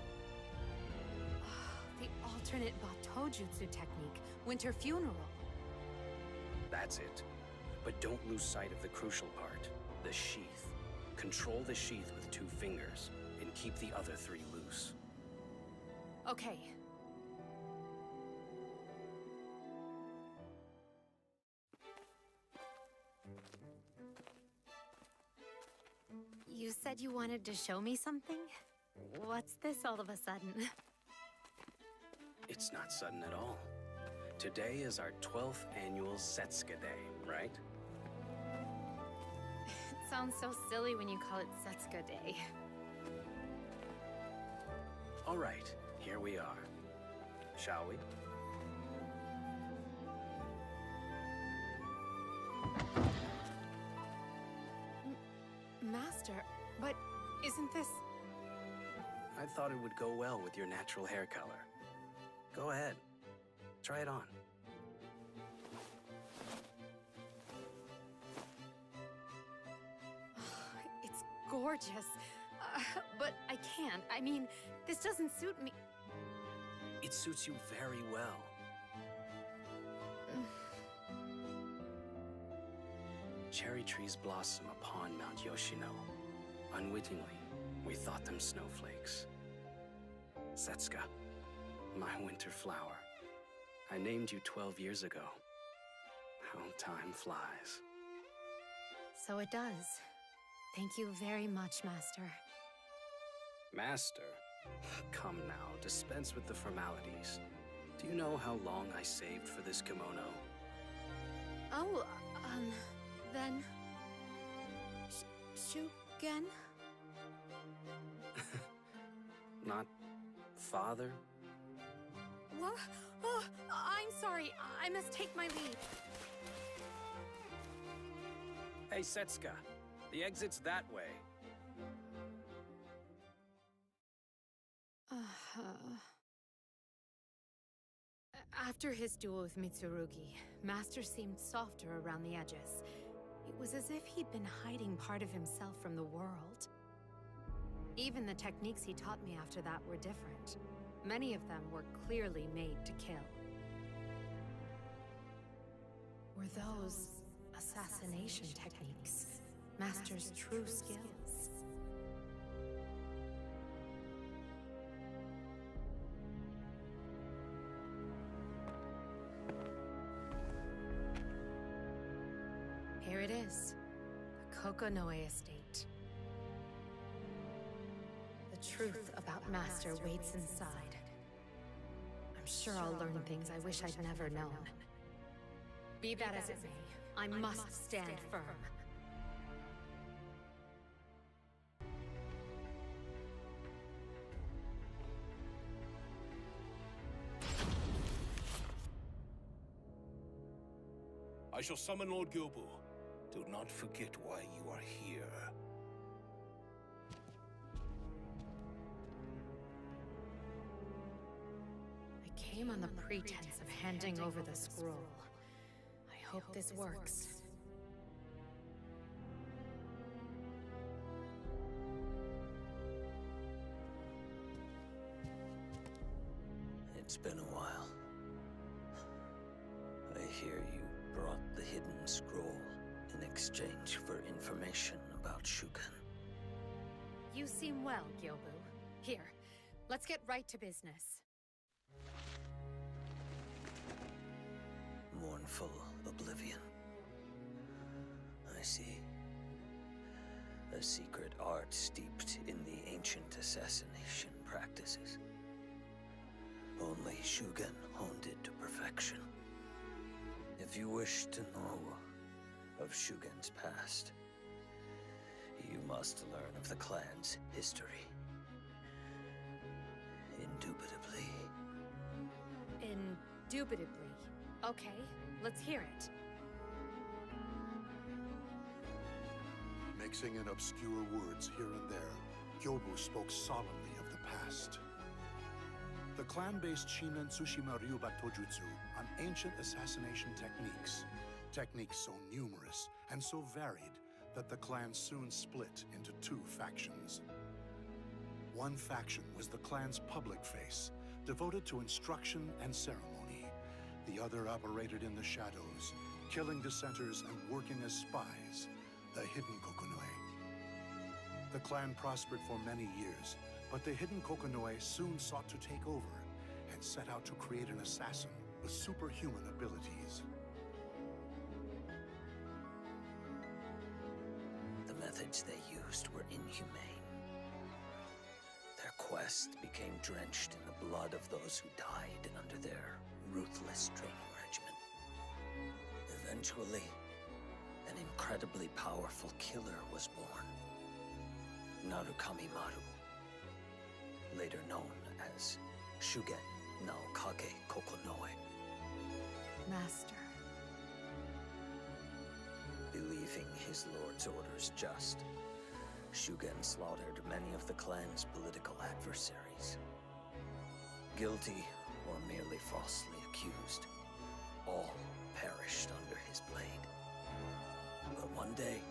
The alternate Batojutsu technique, Winter Funeral. That's it. But don't lose sight of the crucial part, the sheath. Control the sheath with 2 fingers, and keep the other 3 loose. Okay. You said you wanted to show me something? What's this all of a sudden? It's not sudden at all. Today is our 12th annual Setsuka Day, right? It sounds so silly when you call it Setsuka Day. All right, here we are. Shall we? Master, but isn't this... I thought it would go well with your natural hair color. Go ahead. Try it on. It's gorgeous. But I can't. I mean, this doesn't suit me. It suits you very well. Cherry trees blossom upon Mount Yoshino. Unwittingly, we thought them snowflakes. Setsuka, my winter flower. I named you 12 years ago. How time flies. So it does. Thank you very much, Master. Master? Come now, dispense with the formalities. Do you know how long I saved for this kimono? Oh, then... Shugen? Not father? What? Oh, I'm sorry. I must take my leave. Hey, Setsuka. The exit's that way. After his duel with Mitsurugi, Master seemed softer around the edges. It was as if he'd been hiding part of himself from the world. Even the techniques he taught me after that were different. Many of them were clearly made to kill. Were those assassination techniques Master's true skills? Here it is, the Kokonoe estate. The truth about Master waits inside. I'm sure I'll learn things I wish I'd never known. Be that as it may, I must stand firm. I shall summon Lord Gyobu. Do not forget why you are here. I came on the pretense of handing over the scroll. I hope this works. It's been a while. I hear you brought the hidden scroll in exchange for information about Shugen. You seem well, Gyobu. Here, let's get right to business. Mournful oblivion. I see. A secret art steeped in the ancient assassination practices. Only Shugen honed it to perfection. If you wish to know of Shugen's past, you must learn of the clan's history. Indubitably. Indubitably. Okay, let's hear it. Mixing in obscure words here and there, Gyobu spoke solemnly of the past. The clan based Shinen Tsushima Ryu Batojutsu on ancient assassination techniques. Techniques so numerous and so varied that the clan soon split into two factions. One faction was the clan's public face, devoted to instruction and ceremony. The other operated in the shadows, killing dissenters and working as spies, the hidden Kokonoi. The clan prospered for many years, but the hidden Kokonoi soon sought to take over and set out to create an assassin with superhuman abilities. The methods they used were inhumane. Their quest became drenched in the blood of those who died under their ruthless training regimen. Eventually, an incredibly powerful killer was born. Narukami Maru, later known as Shugen no Kage Kokonoi. Master. Believing his lord's orders just, Shugen slaughtered many of the clan's political adversaries. Guilty or merely falsely accused, all perished under his blade. But one day,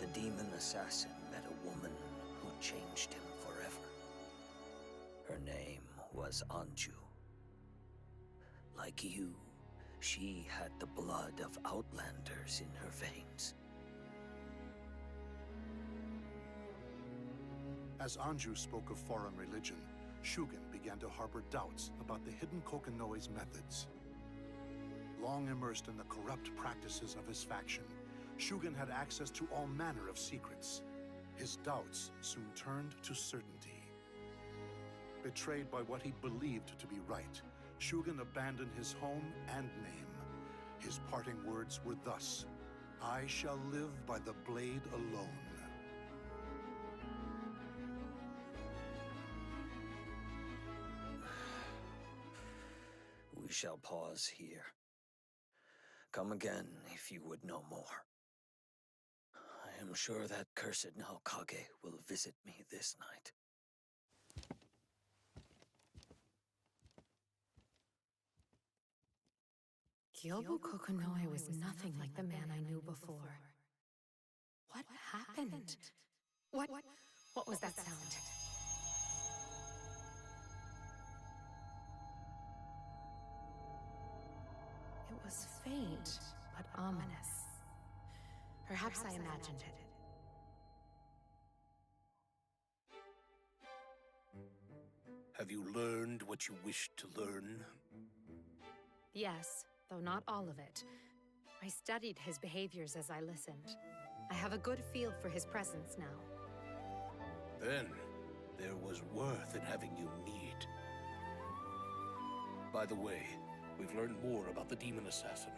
the demon assassin met a woman who changed him forever. Her name was Anju. Like you, she had the blood of outlanders in her veins. As Anju spoke of foreign religion, Shugen began to harbor doubts about the hidden Kokonoi's methods. Long immersed in the corrupt practices of his faction, Shugen had access to all manner of secrets. His doubts soon turned to certainty. Betrayed by what he believed to be right, Shugen abandoned his home and name. His parting words were thus: "I shall live by the blade alone." We shall pause here. Come again if you would know more. I am sure that cursed Naokage will visit me this night. Gyobu Kokonoi was nothing like the man I knew before. What happened? What was that sound? It was faint, but ominous. Perhaps I imagined it. Have you learned what you wished to learn? Yes, though not all of it. I studied his behaviors as I listened. I have a good feel for his presence now. Then, there was worth in having you meet. By the way, we've learned more about the demon assassin.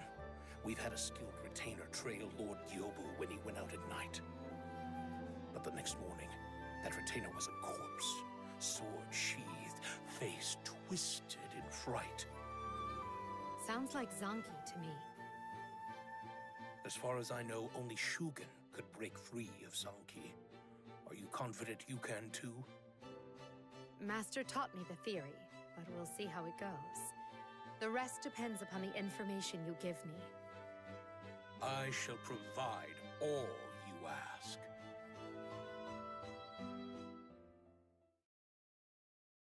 We've had a skilled retainer trail Lord Gyobu when he went out at night. But the next morning, that retainer was a corpse, sword sheathed, face twisted in fright. Sounds like Zanki to me. As far as I know, only Shugen could break free of Zanki. Are you confident you can too? Master taught me the theory, but we'll see how it goes. The rest depends upon the information you give me. I shall provide all you ask.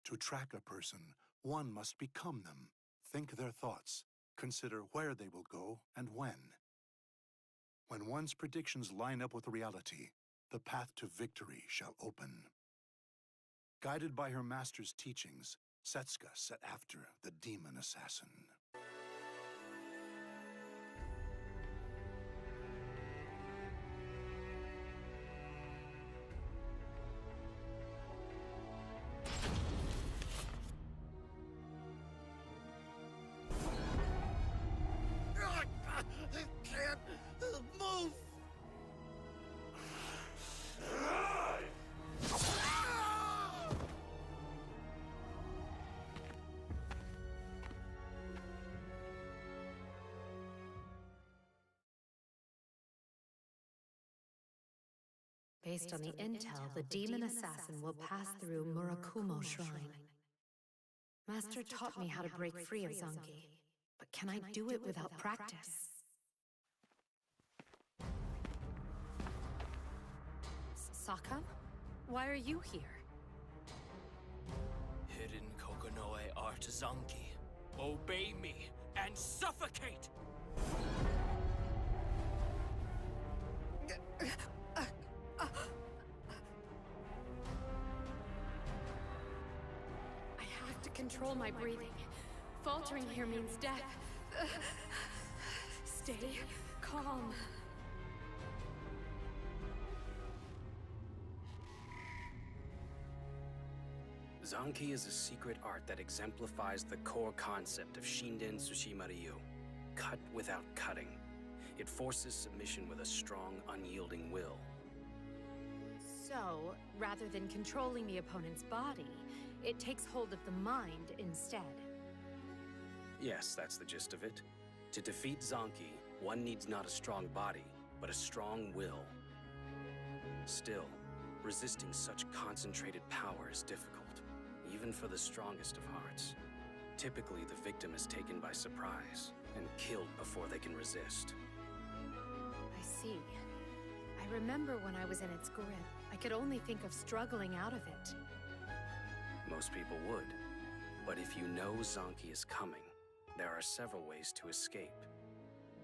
To track a person, one must become them, think their thoughts, consider where they will go and when. When one's predictions line up with reality, the path to victory shall open. Guided by her master's teachings, Setsuka set after the demon assassin. Based on the intel, the demon assassin will pass through Murakumo Shrine. Master taught me how to break free of Zanki, but can I do it without practice? Sakam? Why are you here? Hidden Kokonoe Art Zanki. Obey me and suffocate! I have to control my breathing. Faltering here means death. Stay calm. Zanki is a secret art that exemplifies the core concept of Shinden Tsushima-ryu. Cut without cutting. It forces submission with a strong, unyielding will. So, rather than controlling the opponent's body, it takes hold of the mind instead. Yes, that's the gist of it. To defeat Zanki, one needs not a strong body, but a strong will. Still, resisting such concentrated power is difficult, even for the strongest of hearts. Typically, the victim is taken by surprise and killed before they can resist. I see. I remember when I was in its grip, I could only think of struggling out of it. Most people would. But if you know Zanki is coming, there are several ways to escape.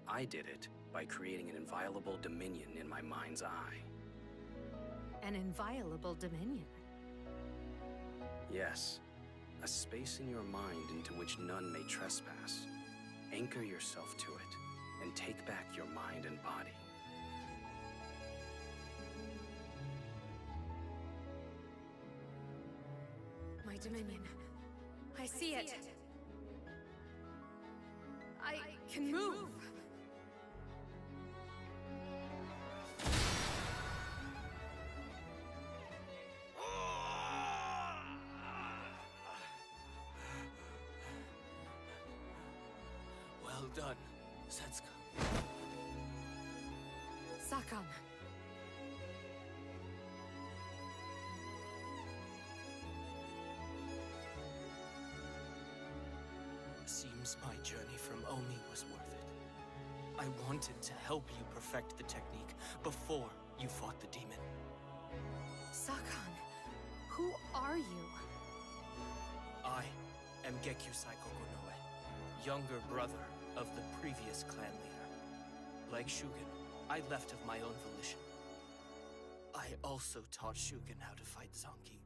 I did it by creating an inviolable dominion in my mind's eye. An inviolable dominion? Yes. A space in your mind into which none may trespass. Anchor yourself to it, and take back your mind and body. My dominion. I see it. I can move. Well done, Setsuka. Sakam. Seems my journey from Omi was worth it. I wanted to help you perfect the technique before you fought the demon. Sakam, who are you? I am Gekyusai Kokonoe, younger brother of the previous clan leader. Like Shugen, I left of my own volition. I also taught Shugen how to fight Zanki.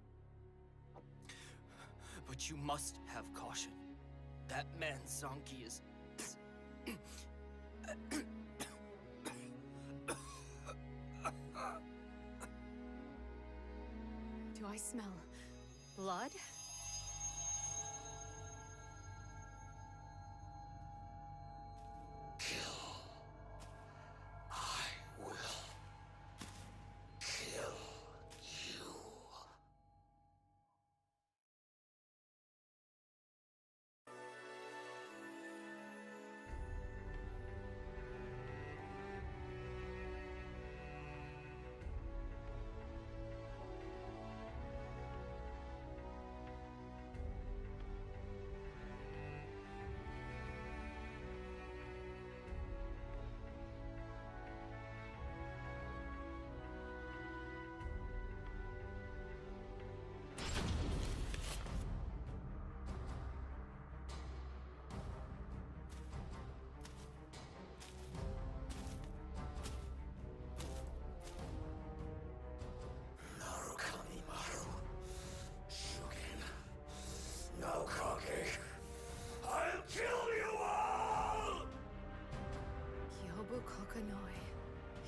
But you must have caution. That man Zanki is... Do I smell blood?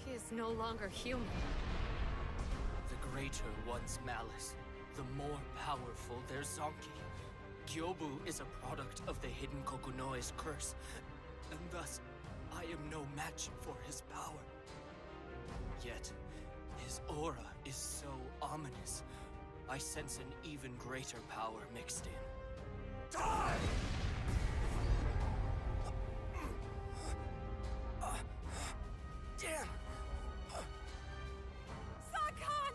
He is no longer human. The greater one's malice, the more powerful their Zanki. Gyobu is a product of the hidden Kokonoe's curse, and thus, I am no match for his power. Yet, his aura is so ominous, I sense an even greater power mixed in. Die! Damn! Sakon!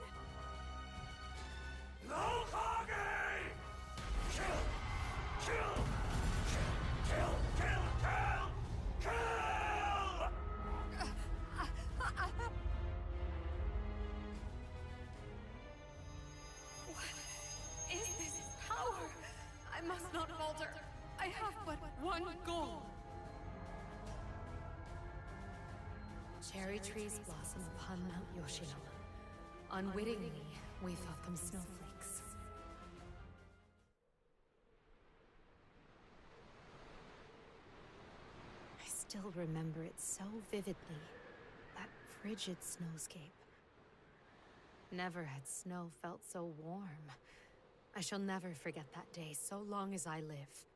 not falter. I have but one goal. Cherry trees blossom upon Mount Yoshino. Unwittingly, we thought them snowflakes. I still remember it so vividly. That frigid snowscape. Never had snow felt so warm. I shall never forget that day so long as I live.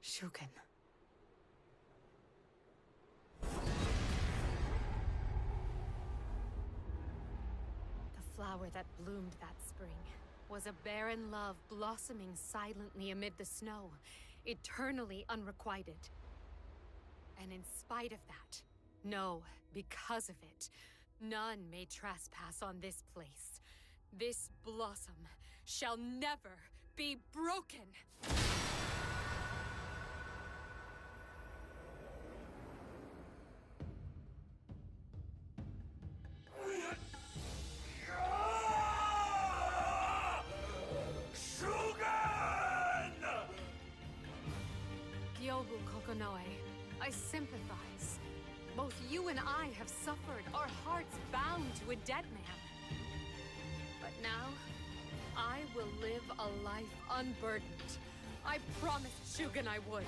Shuken. The flower that bloomed that spring was a barren love blossoming silently amid the snow, eternally unrequited. And in spite of that, no, because of it, none may trespass on this place. This blossom shall never be broken! Gyobu Kokonoe, I sympathize. Both you and I have suffered, our hearts bound to a dead man. But now, I will live a life unburdened. I promised Shugen I would.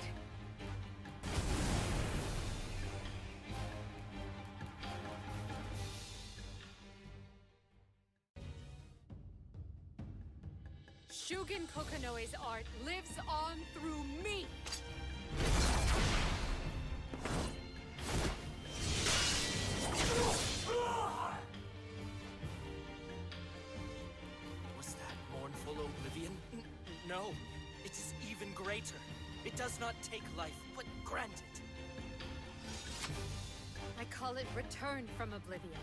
Shugen Kokonoe's art lives on through me! Was that mournful oblivion? No, it is even greater. It does not take life, but grant it. I call it return from oblivion.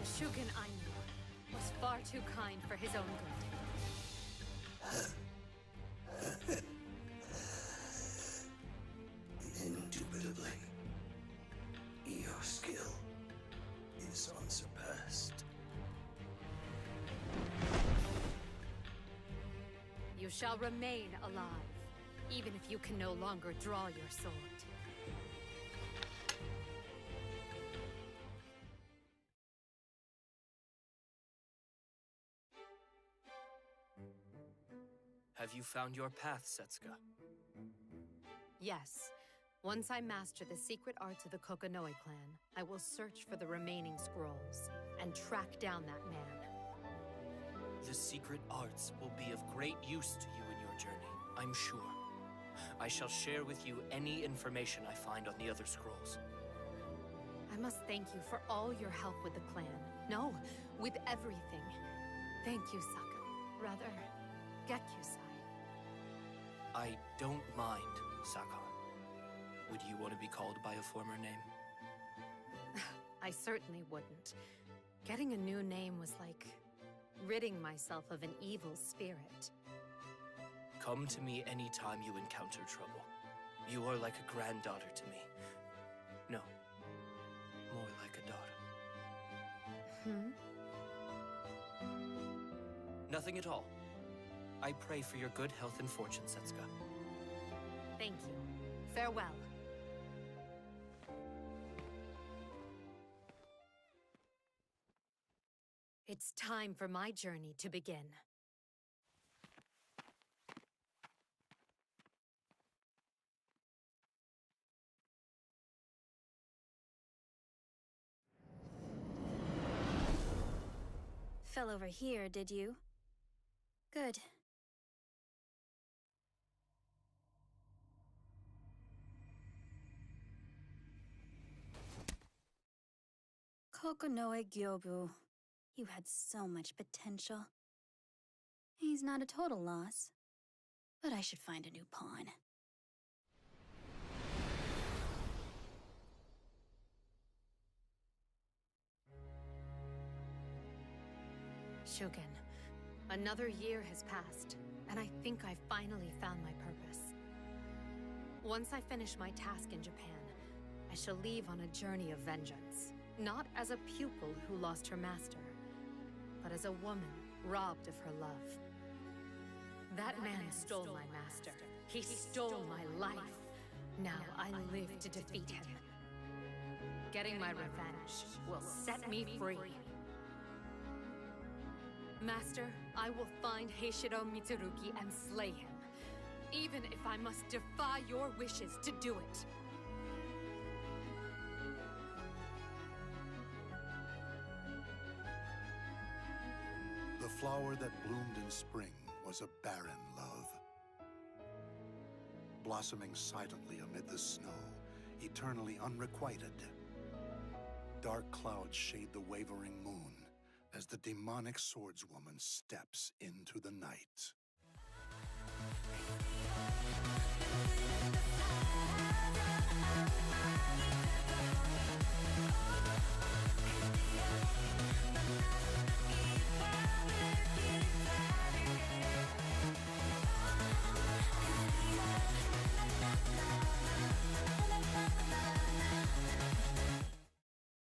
The Shugen I knew was far too kind for his own good. Indubitably, your skill is unsurpassed. You shall remain alive, even if you can no longer draw your sword. Have you found your path, Setsuka? Yes. Once I master the secret arts of the Kokonoe clan, I will search for the remaining scrolls and track down that man. The secret arts will be of great use to you in your journey, I'm sure. I shall share with you any information I find on the other scrolls. I must thank you for all your help with the clan. No, with everything. Thank you, Saka. Rather, Gekyusai. I don't mind, Saka. Would you want to be called by a former name? I certainly wouldn't. Getting a new name was like ridding myself of an evil spirit. Come to me anytime you encounter trouble. You are like a granddaughter to me. No, more like a daughter. Nothing at all. I pray for your good health and fortune, Setsuka. Thank you. Farewell. It's time for my journey to begin. Fell over here, did you? Good. Kokonoe Gyobu. You had so much potential. He's not a total loss, but I should find a new pawn. Shugen, another year has passed, and I think I finally found my purpose. Once I finish my task in Japan, I shall leave on a journey of vengeance. Not as a pupil who lost her master, but as a woman robbed of her love. That man stole my master. He stole my life. Now I live to defeat him. Getting my revenge will set me free. Master, I will find Heishiro Mitsurugi and slay him. Even if I must defy your wishes to do it. The flower that bloomed in spring was a barren love. Blossoming silently amid the snow, eternally unrequited. Dark clouds shade the wavering moon as the demonic swordswoman steps into the night.